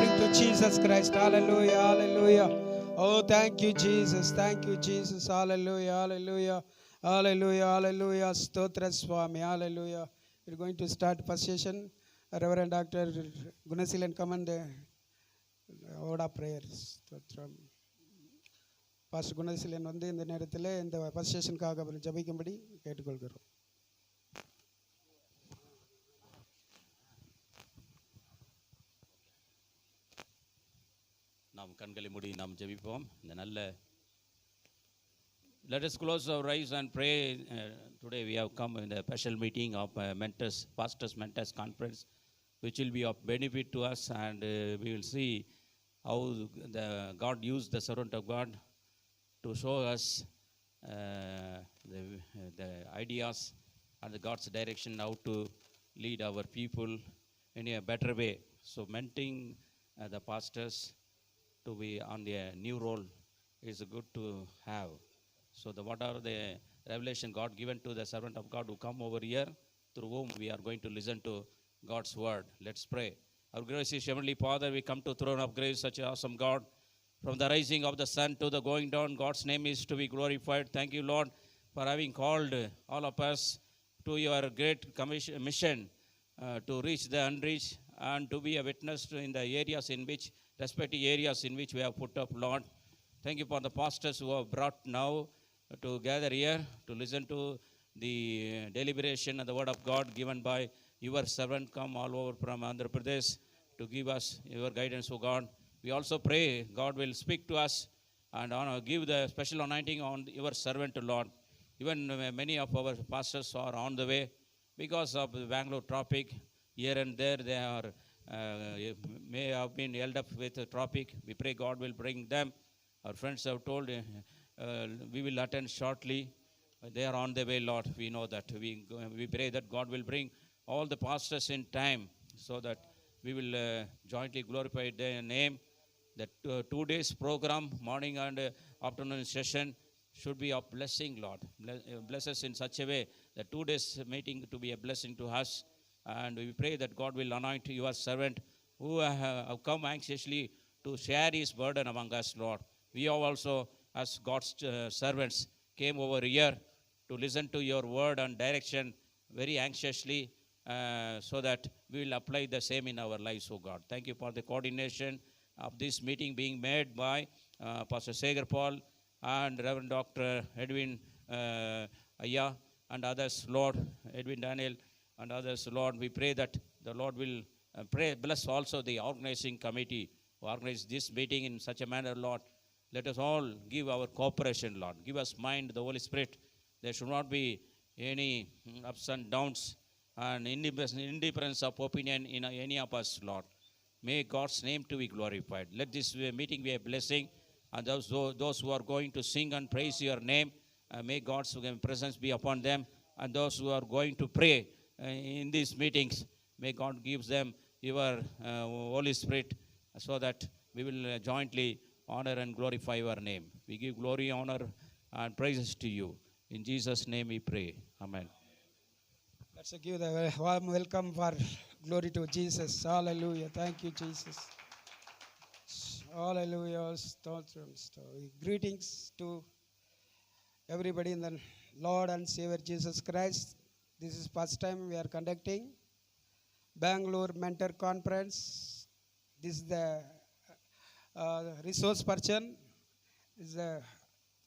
bring to Jesus Christ. Hallelujah, hallelujah. Oh, thank you, Jesus. Thank you, Jesus. Hallelujah, hallelujah, hallelujah, hallelujah. Stotra Swami, hallelujah. We're going to start first session. Reverend Dr. Gunasilan come and word of prayer. Stotram. Pastor Gunaseelan வந்து இந்த நேரத்தில் இந்த first செஷனுக்காக அவர் ஜபிக்கும்படி கேட்டுக்கொள்கிறோம். நாம் கண்களை மூடி நாம் ஜெபிப்போம். இந்த நல்ல let us close our eyes and pray. Today we have come in the special meeting of pastors mentors conference, which will be of benefit to us, and we will see how the God used the servant of God to show us the ideas and the God's direction, how to lead our people in a better way. So mentoring the pastors to be on the new role is good to have. So what are the revelation God given to the servant of God who come over here, through whom we are going to listen to God's word. Let's pray. Our gracious Heavenly Father, we come to throne of grace, such an awesome God. From the rising of the sun to the going down, God's name is to be glorified. Thank you, Lord, for having called all of us to your great mission to reach the unreached and to be a witness in the areas in which, respective areas in which we have put up, Lord. Thank you for the pastors who have brought now to gather here to listen to the deliberation and the word of God given by your servant come all over from Andhra Pradesh to give us your guidance, O God. We also pray God will speak to us and give the special anointing on your servant, Lord. Even many of our pastors are on the way because of the Bangalore traffic. Here and there they are may have been held up with traffic. We pray God will bring them. Our friends have told we will attend shortly. They are on the way, Lord. We know that. We pray that God will bring all the pastors in time so that we will jointly glorify their name. That 2 days program, morning and afternoon session, should be of blessing, Lord. Bless us in such a way that 2 days meeting to be a blessing to us. And we pray that God will anoint your servant who have come anxiously to share his burden among us, Lord. We have also, as God's servants, came over here to listen to your word and direction very anxiously so that we will apply the same in our lives, oh God. Thank you for the coordination of this meeting being made by Pastor Sagar Paul and Reverend Dr. Edwin Aya and others, Lord, Edwin Daniel and others, Lord. We pray that the Lord will bless also the organizing committee who organized this meeting in such a manner, Lord. Let us all give our cooperation, Lord. Give us mind, the Holy Spirit. There should not be any ups and downs and indifference of opinion in any of us, Lord. May God's name to be glorified. Let this meeting be a blessing. And those who are going to sing and praise your name, may God's presence be upon them. And those who are going to pray in these meetings, may God give them your Holy Spirit so that we will jointly honor and glorify your name. We give glory, honor, and praises to you. In Jesus' name we pray. Amen. Let's give the warm welcome for glory to Jesus. Hallelujah. Thank you, Jesus. Hallelujah. Greetings to everybody in the Lord and Savior Jesus Christ. This is first time we are conducting Bangalore Mentor Conference. This is the resource person is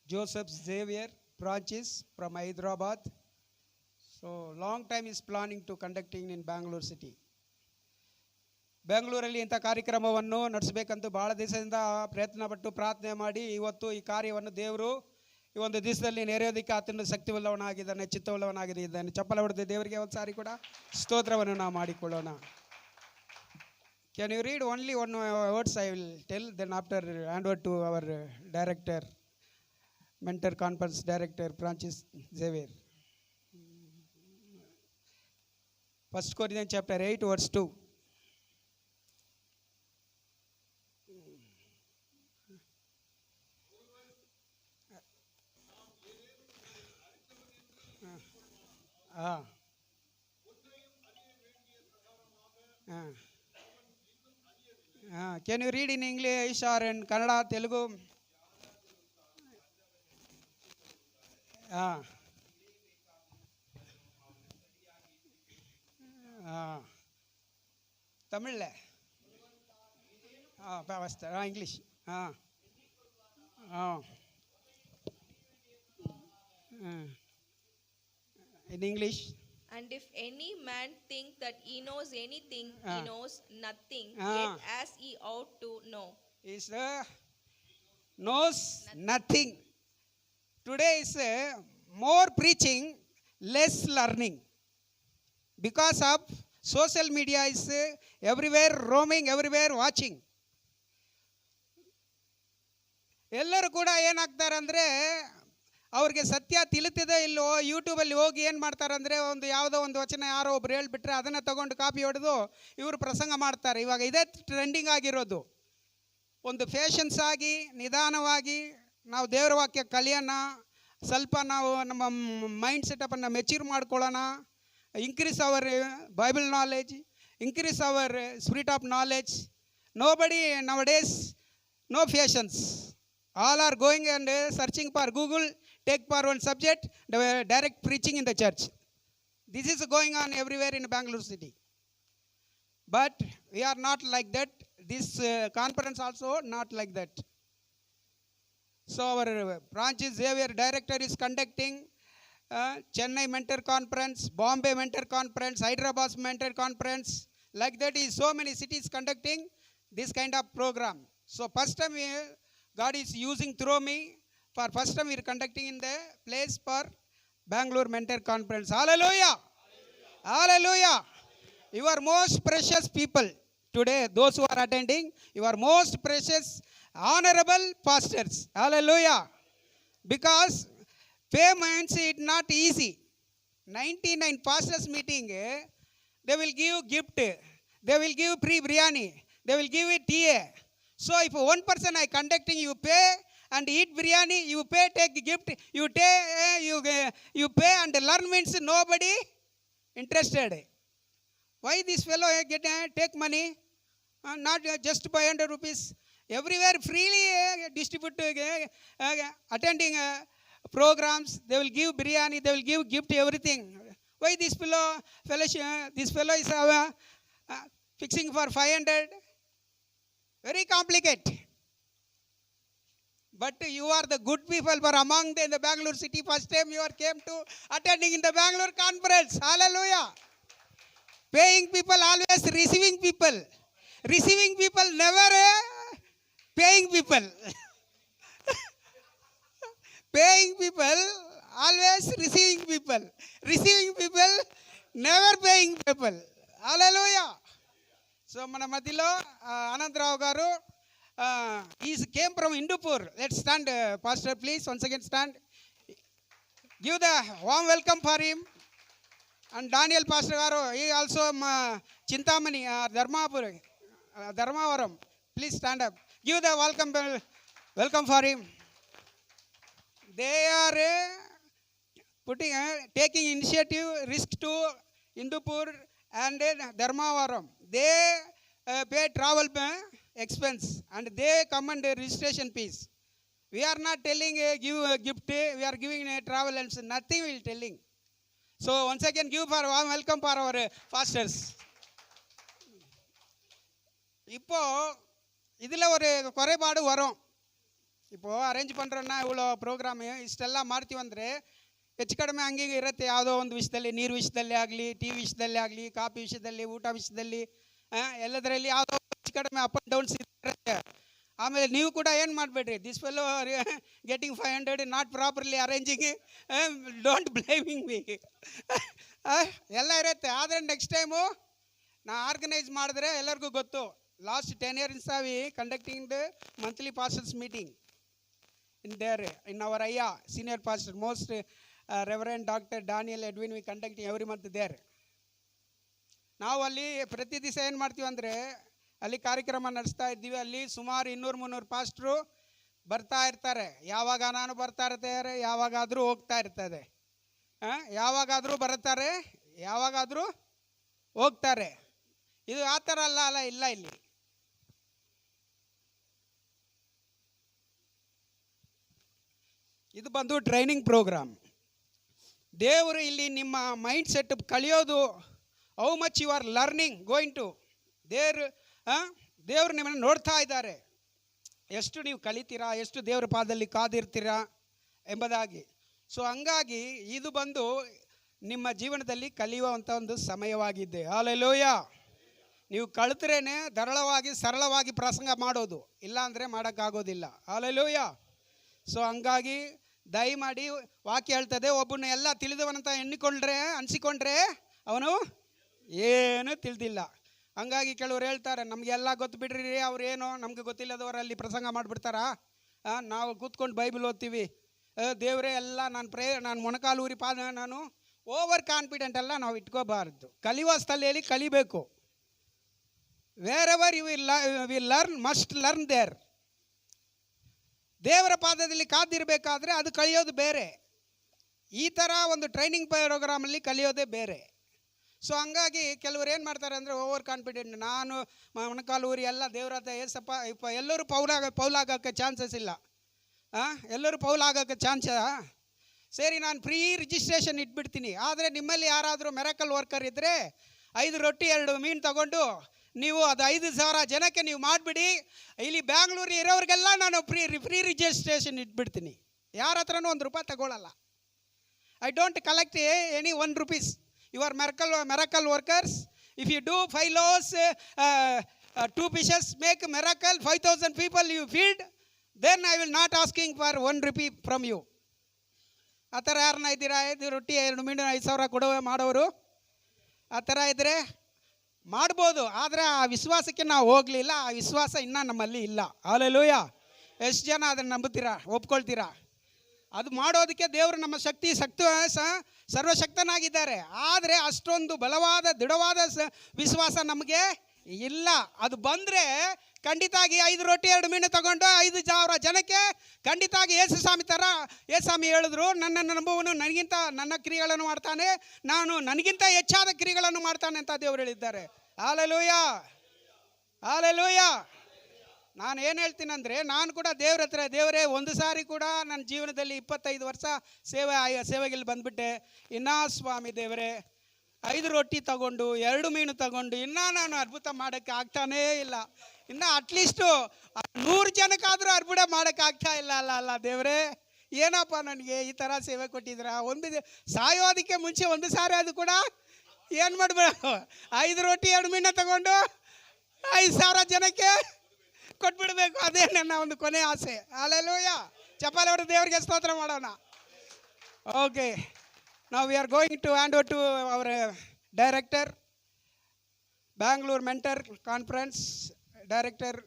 Joseph Xavier Francis from Hyderabad. So long time is planning to conducting in Bangalore city. ಬೆಂಗಳೂರಲ್ಲಿ ಇಂಥ ಕಾರ್ಯಕ್ರಮವನ್ನು ನಡೆಸಬೇಕಂತ ಭಾಳ ದಿವಸದಿಂದ ಪ್ರಯತ್ನ ಪಟ್ಟು ಪ್ರಾರ್ಥನೆ ಮಾಡಿ ಇವತ್ತು ಈ ಕಾರ್ಯವನ್ನು ದೇವರು ಈ ಒಂದು ದಿವಸದಲ್ಲಿ ನೆರೆಯೋದಕ್ಕೆ ಆತನ ಶಕ್ತಿವುಳ್ಳವನಾಗಿದ್ದಾನೆ, ಚಿತ್ತವುಳ್ಳವನಾಗಿದ್ದಾನೆ. ಚಪ್ಪಲ ಹೊಡೆದು ದೇವರಿಗೆ ಒಂದು ಸಾರಿ ಕೂಡ ಸ್ತೋತ್ರವನ್ನು ನಾವು ಮಾಡಿಕೊಳ್ಳೋಣ. Can you read only one words I will tell, then after hand over to our director, Mentor Conference Director Francis Xavier. 1 Corinthians chapter 8 verse 2. Can you read in English or in Kannada, Telugu? Tamil. English. In English. And if any man think that he knows anything, he knows nothing, Ah. yet as he ought to know. Is knows nothing. Today is more preaching, less learning. Because of social media is everywhere roaming, everywhere watching. ಎಲ್ಲರೂ ಕೂಡ ಏನಾಗ್ತಾರೆ ಅಂದರೆ ಅವ್ರಿಗೆ ಸತ್ಯ ತಿಳಿತಿದೆ ಇಲ್ಲೋ ಯೂಟ್ಯೂಬಲ್ಲಿ ಹೋಗಿ ಏನು ಮಾಡ್ತಾರೆ ಅಂದರೆ ಒಂದು ಯಾವುದೋ ಒಂದು ವಚನ ಯಾರೋ ಒಬ್ರು ಹೇಳ್ಬಿಟ್ರೆ ಅದನ್ನು ತಗೊಂಡು ಕಾಪಿ ಹೊಡೆದು ಇವರು ಪ್ರಸಂಗ ಮಾಡ್ತಾರೆ. ಇವಾಗ ಇದೇ ಟ್ರೆಂಡಿಂಗ್ ಆಗಿರೋದು. ಒಂದು ಫ್ಯಾಷನ್ಸ್ ಆಗಿ ನಿಧಾನವಾಗಿ ನಾವು ದೇವರ ವಾಕ್ಯ ಕಲಿಯೋಣ, ಸ್ವಲ್ಪ ನಾವು ನಮ್ಮ ಮೈಂಡ್ ಸೆಟಪ್ಪನ್ನು ಮೆಚ್ಯೂರ್ ಮಾಡ್ಕೊಳ್ಳೋಣ, increase our Bible knowledge, increase our spirit of knowledge. Nobody nowadays, no fashions. All are going and searching for Google, take for one subject, direct preaching in the church. This is going on everywhere in Bangalore city. But we are not like that. This conference also not like that. So our branch Xavier director is conducting Chennai Mentor Conference, Bombay Mentor Conference, Hyderabad Mentor Conference. Like that is so many cities conducting this kind of program. So first time God is using through me. For first time we are conducting in the place for Bangalore Mentor Conference. Hallelujah! Hallelujah! You are most precious people today. Those who are attending, you are most precious, honorable pastors. Hallelujah! Because payments is not easy. 99 pastors meeting, they will give gift, they will give free biryani, they will give it tea. So if one person I conducting, you pay and eat biryani, you pay, take gift, you pay and learn means nobody interested. Why this fellow take money? Not just 500 rupees. Everywhere freely distribute, attending programs, they will give biryani, they will give gift, everything. Why this fellow is fixing for 500? Very complicated. But you are the good people for among the, in the Bangalore city. First time you are came to attending in the Bangalore conference. Hallelujah. Paying people always receiving people. Receiving people never paying people. Paying people, always receiving people. Receiving people, never paying people. Hallelujah. So, mana madilo Anandrao garu, he came from Indupur. Let's stand, Pastor, please. Once again, stand. Give the warm welcome for him. And Daniel Pastor garu, he also Chintamani, Dharmavaram. Please stand up. Give the welcome for him. They are taking initiative, risk to Indupur and Dharmavaram. They pay travel expense and they come and registration fees. We are not telling give a gift, we are giving a travel and nothing we are telling. So once again give for warm welcome for our pastors. இப்போ இதில் ஒரு குறைபாடு வரும். இப்போது arrange பண்ணுறೋன்னா ಇவ்வளೋ program ಇಷ್ಟೆಲ್ಲ ಮಾಡ್ತೀವಿ ಅಂದರೆ ಹೆಚ್ಚು ಕಡಿಮೆ ಹಂಗೆ ಇರುತ್ತೆ. ಯಾವುದೋ ಒಂದು ವಿಷಯದಲ್ಲಿ, ನೀರು ವಿಷಯದಲ್ಲಿ ಆಗಲಿ, ಟಿ ವಿ ವಿಷಯದಲ್ಲಿ ಆಗಲಿ, ಕಾಫಿ ವಿಷಯದಲ್ಲಿ, ಊಟ ವಿಷಯದಲ್ಲಿ, ಎಲ್ಲದರಲ್ಲಿ ಯಾವುದೋ ಹೆಚ್ಚು ಕಡಿಮೆ ಅಪ್ ಆ್ಯಂಡ್ ಡೌನ್ಸ್ ಇರುತ್ತೆ. ಆಮೇಲೆ ನೀವು ಕೂಡ ಏನು ಮಾಡಬೇಡ್ರಿ, this fellow getting 500 not properly arranging, don't blaming me. ಎಲ್ಲ ಇರುತ್ತೆ. ಆದರೆ ನೆಕ್ಸ್ಟ್ ಟೈಮು ನಾ ಆರ್ಗನೈಸ್ ಮಾಡಿದ್ರೆ ಎಲ್ಲರಿಗೂ ಗೊತ್ತು. Last 10 years we conducting the monthly pastors meeting in our Aya, senior pastor, most Reverend Dr. Daniel Edwin, we conducting every month there. ನಾವು ಅಲ್ಲಿ ಪ್ರತಿ ದಿವಸ ಏನು ಮಾಡ್ತೀವಿ ಅಂದರೆ ಅಲ್ಲಿ ಕಾರ್ಯಕ್ರಮ ನಡೆಸ್ತಾ ಇದ್ದೀವಿ. ಅಲ್ಲಿ ಸುಮಾರು 200-300 ಪಾಸ್ಟ್ರು ಬರ್ತಾ ಇರ್ತಾರೆ. ಯಾವಾಗ ನಾನು ಬರ್ತಾ ಇರ್ತಾರೆ, ಯಾವಾಗಾದರೂ ಹೋಗ್ತಾ ಇರ್ತದೆ. ಯಾವಾಗಾದರೂ ಬರ್ತಾರೆ, ಯಾವಾಗಾದರೂ ಹೋಗ್ತಾರೆ. ಇದು ಆ ಥರ ಅಲ್ಲ ಇಲ್ಲ ಇಲ್ಲಿ ಇದು ಬಂದು ಟ್ರೈನಿಂಗ್ ಪ್ರೋಗ್ರಾಮ್. ದೇವರು ಇಲ್ಲಿ ನಿಮ್ಮ ಮೈಂಡ್ ಸೆಟ್ ಕಲಿಯೋದು, how much you are learning going to ದೇವರು ನಿಮ್ಮನ್ನು ನೋಡ್ತಾ ಇದ್ದಾರೆ, ಎಷ್ಟು ನೀವು ಕಲಿತೀರಾ, ಎಷ್ಟು ದೇವರ ಪಾದದಲ್ಲಿ ಕಾದಿರ್ತೀರಾ ಎಂಬುದಾಗಿ. ಸೊ ಹಂಗಾಗಿ ಇದು ಬಂದು ನಿಮ್ಮ ಜೀವನದಲ್ಲಿ ಕಲಿಯುವಂಥ ಒಂದು ಸಮಯವಾಗಿದೆ. ಹಲ್ಲೆಲೂಯಾ. ನೀವು ಕಲಿತ್ರೇನೆ ಸರಳವಾಗಿ ಪ್ರಸಂಗ ಮಾಡೋದು, ಇಲ್ಲಾಂದರೆ ಮಾಡೋಕ್ಕಾಗೋದಿಲ್ಲ. ಹಲ್ಲೆಲೂಯಾ. ಸೊ ಹಂಗಾಗಿ ದಯಮಾಡಿ ವಾಕ್ಯ ಹೇಳ್ತದೆ, ಒಬ್ಬನ ಎಲ್ಲ ತಿಳಿದವನಂತ ಅನಿಸಿಕೊಂಡ್ರೆ ಅವನು ಏನೂ ತಿಳಿದಿಲ್ಲ. ಹಂಗಾಗಿ ಕೆಲವ್ರು ಹೇಳ್ತಾರೆ, ನಮಗೆಲ್ಲ ಗೊತ್ತು ಬಿಡ್ರಿ, ಅವ್ರೇನೋ ನಮ್ಗೆ ಗೊತ್ತಿಲ್ಲದವರಲ್ಲಿ ಪ್ರಸಂಗ ಮಾಡಿಬಿಡ್ತಾರಾ, ನಾವು ಕೂತ್ಕೊಂಡು ಬೈಬಲ್ ಓದ್ತೀವಿ, ದೇವರೇ ಎಲ್ಲ ನಾನು ಮೊಣಕಾಲು ಊರಿ ನಾನು ಓವರ್ ಕಾನ್ಫಿಡೆಂಟ್ ಎಲ್ಲ ನಾವು ಇಟ್ಕೋಬಾರ್ದು. ಕಲಿಯುವ ಸ್ಥಳದಲ್ಲಿ ಕಲಿಬೇಕು. Wherever you will learn must learn there. ದೇವರ ಪಾದದಲ್ಲಿ ಕಾದಿರಬೇಕಾದ್ರೆ ಅದು ಕಲಿಯೋದು ಬೇರೆ, ಈ ಥರ ಒಂದು ಟ್ರೈನಿಂಗ್ ಪ್ರೋಗ್ರಾಮಲ್ಲಿ ಕಲಿಯೋದೇ ಬೇರೆ. ಸೊ ಹಂಗಾಗಿ ಕೆಲವರು ಏನು ಮಾಡ್ತಾರೆ ಅಂದರೆ ಓವರ್ ಕಾನ್ಫಿಡೆಂಟ್, ನಾನು ಮೊಣಕಾಲು ಊರಿ ಎಲ್ಲ ದೇವ್ರ ಹತ್ರ ಏಸಪ್ಪ ಎಲ್ಲರೂ ಪೌಲಾಗೋಕ್ಕೆ ಚಾನ್ಸಸ್ ಇಲ್ಲ. ಎಲ್ಲರೂ ಪೌಲಾಗೋಕ್ಕೆ ಚಾನ್ಸ ಸರಿ, ನಾನು ಫ್ರೀ ರಿಜಿಸ್ಟ್ರೇಷನ್ ಇಟ್ಬಿಡ್ತೀನಿ. ಆದರೆ ನಿಮ್ಮಲ್ಲಿ ಯಾರಾದರೂ ಮೆರಕಲ್ ವರ್ಕರ್ ಇದ್ದರೆ 5 ರೊಟ್ಟಿ 2 ಮೀನು ತಗೊಂಡು ನೀವು ಅದು 5,000 ಜನಕ್ಕೆ ನೀವು ಮಾಡಿಬಿಡಿ. ಇಲ್ಲಿ ಬ್ಯಾಂಗ್ಳೂರು ಇರೋರಿಗೆಲ್ಲ ನಾನು ಫ್ರೀ ರಿಜಿಸ್ಟ್ರೇಷನ್ ಇಟ್ಬಿಡ್ತೀನಿ. ಯಾರ ಹತ್ರನೂ ₹1 ತಗೊಳ್ಳಲ್ಲ. I don't collect any ₹1. You are miracle workers. If you do 5 loaves, 2 fishes, make a miracle, 5,000 people you feed, then I will not asking for ₹1 from you. ಆ ಥರ ಯಾರನ್ನ ಇದ್ದೀರಾ? 5 ರೊಟ್ಟಿ 2 ಮೀನು 5,000 ಕೊಡುವ ಮಾಡೋರು ಆ ಥರ ಇದ್ದರೆ ಮಾಡ್ಬೋದು. ಆದರೆ ಆ ವಿಶ್ವಾಸಕ್ಕೆ ನಾವು ಹೋಗಲಿಲ್ಲ, ಆ ವಿಶ್ವಾಸ ಇನ್ನೂ ನಮ್ಮಲ್ಲಿ ಇಲ್ಲ. ಹಲ್ಲೆಲೂಯಾ. ಎಷ್ಟು ಜನ ಅದನ್ನು ನಂಬುತ್ತೀರಾ, ಒಪ್ಕೊಳ್ತೀರಾ? ಅದು ಮಾಡೋದಕ್ಕೆ ದೇವರು ನಮ್ಮ ಸರ್ವಶಕ್ತನಾಗಿದ್ದಾರೆ. ಆದರೆ ಅಷ್ಟೊಂದು ಬಲವಾದ ದೃಢವಾದ ವಿಶ್ವಾಸ ನಮಗೆ ಇಲ್ಲ. ಅದು ಬಂದರೆ ಖಂಡಿತಾಗಿ 5 ರೊಟ್ಟಿ 2 ಮೀನು ತಗೊಂಡು 5,000 ಜನಕ್ಕೆ ಖಂಡಿತಾಗಿ ಯೇಸುಸ್ವಾಮಿ ಹೇಳಿದ್ರು, ನನ್ನನ್ನು ನಂಬುವನು ನನ್ನ ಕ್ರಿಯೆಗಳನ್ನು ಮಾಡ್ತಾನೆ, ನಾನು ನನಗಿಂತ ಹೆಚ್ಚಾದ ಕ್ರಿಯೆಗಳನ್ನು ಮಾಡ್ತಾನೆ ಅಂತ ದೇವರು ಹೇಳಿದ್ದಾರೆ. Hallelujah, hallelujah. ನಾನು ಏನು ಹೇಳ್ತೀನಂದರೆ, ನಾನು ಕೂಡ ದೇವ್ರ ಹತ್ರ, ದೇವರೇ ಒಂದು ಸಾರಿ ಕೂಡ ನನ್ನ ಜೀವನದಲ್ಲಿ 25 ವರ್ಷ ಸೇವೆಗೆ ಬಂದುಬಿಟ್ಟೆ, ಇನ್ನೂ ಸ್ವಾಮಿ ದೇವರೇ 5 ರೊಟ್ಟಿ ತಗೊಂಡು 2 ಮೀನು ತಗೊಂಡು ಇನ್ನೂ ನಾನು ಅದ್ಭುತ ಮಾಡೋಕ್ಕೆ ಆಗ್ತಾನೇ ಇಲ್ಲ. ಇನ್ನು ಅಟ್ಲೀಸ್ಟು 100 ಜನಕ್ಕಾದರೂ ಅರ್ಪಣೆ ಮಾಡೋಕ್ಕಾಗ್ತಾ ಇಲ್ಲ ಅಲ್ಲ ದೇವರೇ, ಏನಪ್ಪ ನನಗೆ ಈ ಥರ ಸೇವೆ ಕೊಟ್ಟಿದ್ದೀರಾ? ಸಾಯೋದಕ್ಕೆ ಮುಂಚೆ ಒಂದು ಸಾರಿ ಅದು ಕೂಡ ಏನು ಮಾಡಬೇಕು, 5 ರೊಟ್ಟಿ 2 ಮೀನ ತಗೊಂಡು 5,000 ಜನಕ್ಕೆ ಕೊಟ್ಬಿಡ್ಬೇಕು. ಅದೇ ನನ್ನ ಒಂದು ಕೊನೆ ಆಸೆ. ಹಲ್ಲೆಲೂಯಾ. ಚಪ್ಪಾಳೆ ಹೊಡೆದು ದೇವರಿಗೆ ಸ್ತೋತ್ರ ಮಾಡೋಣ. ಓಕೆ, ನಾವು we are going to hand over to our director, Bangalore mentor conference director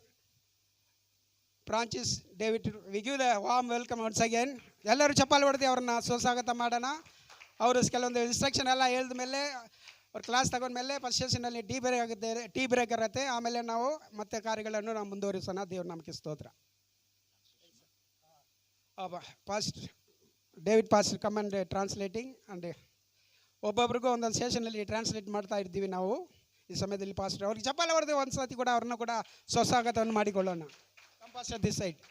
Francis David. We give the warm welcome once again. ಎಲ್ಲರೂ ಚಪ್ಪಾಳೆ ಹೊಡೆದು ಅವ್ರನ್ನ ಸುಸ್ವಾಗತ ಮಾಡೋಣ. ಅವರು ಕೆಲವೊಂದು ಇನ್ಸ್ಟ್ರಕ್ಷನ್ ಎಲ್ಲ ಹೇಳಿದ ಮೇಲೆ, ಅವ್ರು ಕ್ಲಾಸ್ ತಗೊಂಡ್ಮೇಲೆ ಫಸ್ಟ್ ಸೆಷನಲ್ಲಿ ಟೀ ಬ್ರೇಕ್ ಇರುತ್ತೆ. ಆಮೇಲೆ ನಾವು ಮತ್ತೆ ಕಾರ್ಯಗಳನ್ನು ನಾವು ಮುಂದುವರಿಸೋಣ. ದೇವ್ರ ನಮಗೆ ಸ್ತೋತ್ರ. Fast David pastor come and translating and ಒಬ್ಬೊಬ್ರಿಗೂ ಒಂದೊಂದು ಸೆಷನಲ್ಲಿ ಟ್ರಾನ್ಸ್ಲೇಟ್ ಮಾಡ್ತಾ ಇರ್ತೀವಿ ನಾವು ಈ ಸಮಯದಲ್ಲಿ. ಪಾಸ್ಟರ್ ಅವ್ರಿಗೆ ಚಪ್ಪಾಳೆ ಹೊಡೆದು ಒಂದು ಸತಿ ಕೂಡ ಅವ್ರನ್ನ ಕೂಡ ಸ್ವಸ್ವಾಗತವನ್ನು ಮಾಡಿಕೊಳ್ಳೋಣ. Come pastor this side.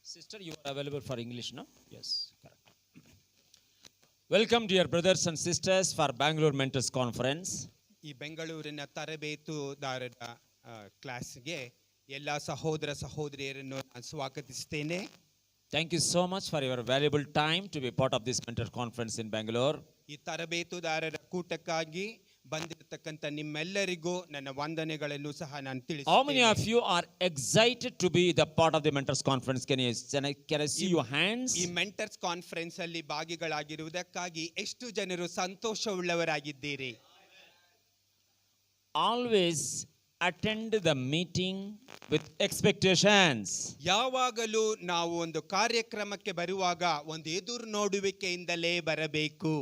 Sister, you are available for English, no? Yes, correct. Welcome, dear brothers and sisters, for Bangalore Mentors Conference. ಈ ಬೆಂಗಳೂರಿನ ತರಬೇತುದಾರರ ಕ್ಲಾಸ್ಗೆ ಎಲ್ಲ ಸಹೋದರ ಸಹೋದರಿಯರನ್ನು ನಾನು ಸ್ವಾಗತಿಸ್ತೇನೆ. Thank you so much for your valuable time to be part of this Mentor Conference in Bangalore. ಈ ತರಬೇತುದಾರರ ಕೂಟಕ್ಕಾಗಿ ಬಂದಿರತಕ್ಕಂಥ ನಿಮ್ಮೆಲ್ಲರಿಗೂ ನನ್ನ ವಂದನೆಗಳನ್ನು ಸಹ ನಾನು How many ತಿಳಿಸುತ್ತೇನೆ. of you are excited to be the part of the Mentors Conference? Can I see your hands? ಈ mentors conference ಅಲ್ಲಿ ಭಾಗಿಗಳಾಗಿರುವುದಕ್ಕಾಗಿ ಎಷ್ಟು ಜನರು ಸಂತೋಷವುಳ್ಳವರಾಗಿದ್ದೀರಿ? Always attend the meeting with expectations. ಯಾವಾಗಲೂ ನಾವು ಒಂದು ಕಾರ್ಯಕ್ರಮಕ್ಕೆ ಬರುವಾಗ ಒಂದು ಎದುರು ನೋಡುವಿಕೆಯಿಂದಲೇ ಬರಬೇಕು.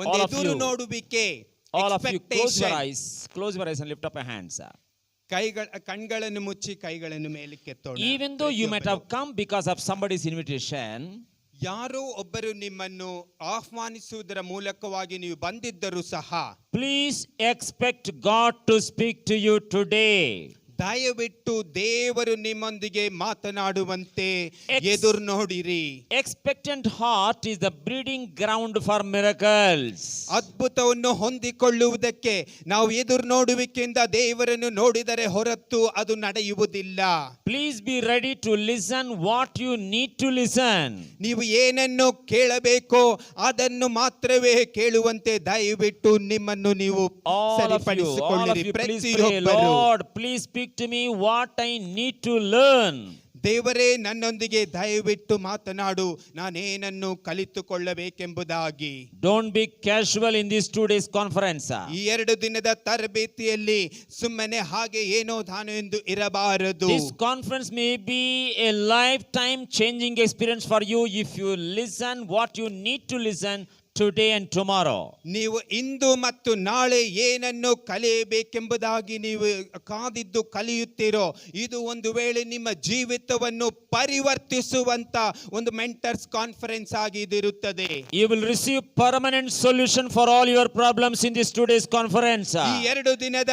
ಒಂದು All of ಎದುರು you. ನೋಡುವಿಕೆ, All of you, close your expectation. eyes. Close your eyes and lift up your hands. ಕಣ್ಗಳನ್ನು ಮುಚ್ಚಿ ಕೈಗಳನ್ನು ಮೇಲಕ್ಕೆತ್ತೋಣ. Even though you might have come because of somebody's invitation, ಯಾರೋ ಒಬ್ಬರು ನಿಮ್ಮನ್ನು ಆಹ್ವಾನಿಸುವುದರ ಮೂಲಕವಾಗಿ ನೀವು ಬಂದಿದ್ದರೂ ಸಹ please expect God to speak to you today. ದಯವಿಟ್ಟು ದೇವರು ನಿಮ್ಮೊಂದಿಗೆ ಮಾತನಾಡುವಂತೆ ಎದುರು ನೋಡಿರಿ. Expectant heart is the breeding ground for miracles. ಅದ್ಭುತವನ್ನು ಹೊಂದಿಕೊಳ್ಳುವುದಕ್ಕೆ ನಾವು ಎದುರು ನೋಡುವಿಕೆಯಿಂದ ದೇವರನ್ನು ನೋಡಿದರೆ ಹೊರತು ಅದು ನಡೆಯುವುದಿಲ್ಲ. Please be ready to listen what you need to listen. ನೀವು ಏನನ್ನು ಕೇಳಬೇಕೋ ಅದನ್ನು ಮಾತ್ರವೇ ಕೇಳುವಂತೆ ದಯವಿಟ್ಟು ನಿಮ್ಮನ್ನು ನೀವು All of ಸರಿಪಡಿಸಿಕೊಳ್ಳಿರಿ. you, please pray, ಪ್ರತಿಯೊಬ್ಬರು Lord, please speak to me what I need to learn. ದೇವರೇ ನನ್ನೊಂದಿಗೆ ದಯವಿಟ್ಟು ಮಾತನಾಡು, ನಾನೇನನ್ನು ಕಲಿತುಕೊಳ್ಳಬೇಕೆಂಬುದಾಗಿ. Don't be casual in this 2 days conference. ಈ 2 ದಿನದ ತರಬೇತಿಯಲ್ಲಿ ಸುಮ್ಮನೆ ಹಾಗೆ ಏನೋ ತಾನು ಎಂದು ಇರಬಾರದು. This conference may be a lifetime changing experience for you if you listen what you need to listen today and tomorrow. ನೀವು ಇಂದು ಮತ್ತು ನಾಳೆ ಏನನ್ನು ಕಲಿಯಬೇಕೆಂಬುದಾಗಿ ನೀವು ಕಾದಿದ್ದು ಕಲಿಯುತ್ತೀರೋ ಇದು ಒಂದು ವೇಳೆ ನಿಮ್ಮ ಜೀವಿತವನ್ನು ಪರಿವರ್ತಿಸುವಂತ ಒಂದು ಮೆಂಟರ್ಸ್ ಕಾನ್ಫರೆನ್ಸ್ ಆಗಿ ಇದಿರುತ್ತದೆ. You will receive permanent solution for all your problems in this 2 days conference. ಈ 2 ದಿನದ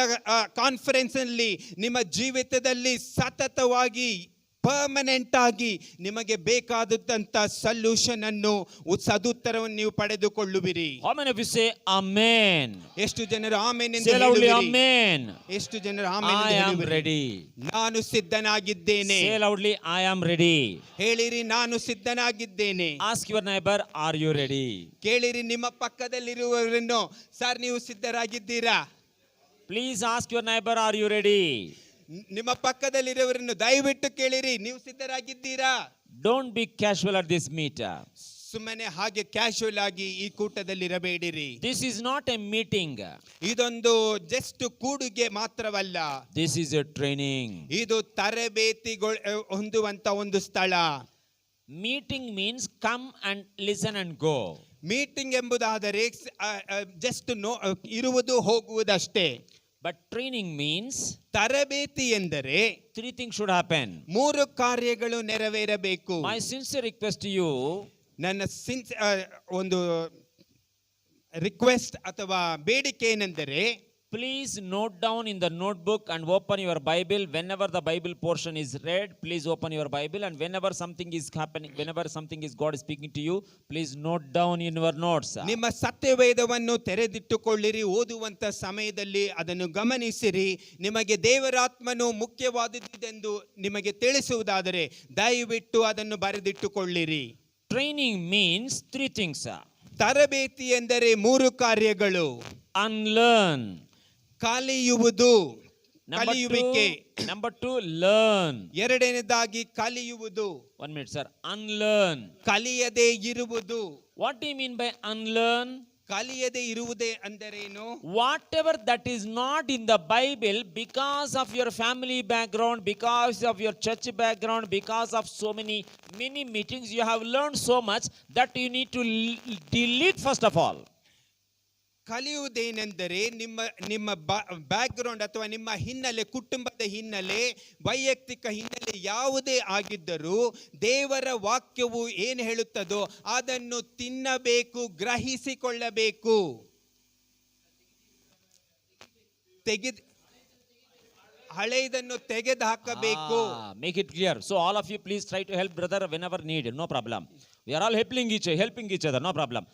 ಕಾನ್ಫರೆನ್ಸ್ ಅಲ್ಲಿ ನಿಮ್ಮ ಜೀವಿತದಲ್ಲಿ ಸತತವಾಗಿ ಪರ್ಮನೆಂಟ್ ಆಗಿ ನಿಮಗೆ ಬೇಕಾದಂತ ಸೊಲ್ಯೂಷನ್ ಅನ್ನು ಸದುತ್ತರವನ್ನು ನೀವು ಪಡೆದುಕೊಳ್ಳುವಿರಿ. How many of you say amen? ಎಷ್ಟು ಜನರು ಆಮೆನ್ ಎಂದು Say loudly ಹೇಳುವಿರಿ? amen. ಎಷ್ಟು ಜನರು ಆಮೆನ್ I ಎಂದು am ಹೇಳುವಿರಿ? ready. ನಾನು ಸಿದ್ಧನಾಗಿದ್ದೇನೆ. Say loudly, I am ready. ಹೇಳಿರಿ, ನಾನು ಸಿದ್ಧನಾಗಿದ್ದೇನೆ. Ask your neighbor, are you ready? ಕೇಳಿರಿ ನಿಮ್ಮ ಪಕ್ಕದಲ್ಲಿರುವವರನ್ನು, ಸರ್ ನೀವು ಸಿದ್ಧರಾಗಿದ್ದೀರಾ? Please ask your neighbor, are you ready? ನಿಮ್ಮ ಪಕ್ಕದಲ್ಲಿರುವವರನ್ನು ದಯವಿಟ್ಟು ಕೇಳಿರಿ, ನೀವು ಸಿದ್ಧರಾಗಿದ್ದೀರಾ? Don't be casual at this meet. ಸುಮ್ಮನೆ ಹಾಗೆ ಕ್ಯಾಶುವಲ್ ಆಗಿ ಈ ಕೂಟದಲ್ಲಿ ಇರಬೇಡಿರಿ. This is not a meeting. ಇದೊಂದು ಜಸ್ಟ್ ಕೂಡುಗೆ ಮಾತ್ರವಲ್ಲ, This is a training. ಇದು ತರಬೇತಿಗಳು ಹೊಂದುವಂತ ಒಂದು ಸ್ಥಳ. Meeting means come and listen and go. Meeting ಎಂಬುದಾದರೆ ಜಸ್ಟ್ ಇರುವುದು ಹೋಗುವುದಷ್ಟೇ. But training means ತರಬೇತಿ ಎಂದರೆ 3 things should happen. 3 ಕಾರ್ಯಗಳು ನೆರವೇರಬೇಕು. My sincere request to you, ನನ್ನ ಒಂದು ರಿಕ್ವೆಸ್ಟ್ ಅಥವಾ ಬೇಡಿಕೆ ಏನೆಂದರೆ, please note down in the notebook and open your Bible. Whenever the Bible portion is read, please open your Bible, and whenever something is happening, whenever something is God is speaking to you, please note down in your notes. ನಿಮ್ಮ ಸತ್ಯವೇದವನ್ನು ತೆರೆದಿಟ್ಟುಕೊಳ್ಳಿರಿ. ಓದುವಂತ ಸಮಯದಲ್ಲಿ ಅದನ್ನು ಗಮನಿಸಿರಿ. ನಿಮಗೆ ದೇವರಾತ್ಮನು ಮುಖ್ಯವಾದದ್ದೆಂದು ನಿಮಗೆ ತಿಳಿಸುವುದಾದರೆ ದಯವಿಟ್ಟು ಅದನ್ನು ಬರೆದಿಟ್ಟುಕೊಳ್ಳಿರಿ. Training means 3 things. ತರಬೇತಿ ಎಂದರೆ 3 ಕಾರ್ಯಗಳು. Unlearn. ಕಲಿಯುವುದು, ಕಲಿಯುವಿಕೆ. Number 2, learn. ಎರಡನೇದಾಗಿ ಕಲಿಯುವುದು. 1 minute, sir. Unlearn. ಕಲಿಯದೆ ಇರುವುದು. What do you mean by unlearn? ಕಲಿಯದೆ ಇರುವುದೇ ಅಂದರೇನು? Whatever that is not in the Bible, because of your family background, because of your church background, because of so many meetings, you have learned so much that you need to delete first of all. ಕಲಿಯುವುದೇನೆಂದರೆ ನಿಮ್ಮ background ಅಥವಾ ನಿಮ್ಮ ಹಿನ್ನೆಲೆ, ಕುಟುಂಬದ ಹಿನ್ನೆಲೆ, ವೈಯಕ್ತಿಕ ಹಿನ್ನೆಲೆ ಯಾವುದೇ ಆಗಿದ್ದರೂ ದೇವರ ವಾಕ್ಯವು ಏನು ಹೇಳುತ್ತದೋ ಅದನ್ನು ತಿನ್ನಬೇಕು, ಗ್ರಹಿಸಿಕೊಳ್ಳಬೇಕು. ಹಳೆಯದನ್ನು ತೆಗೆದು ಹಾಕಬೇಕು. Make it clear. So all of you please try to help brother whenever needed. No problem. We are all helping each other. No problem.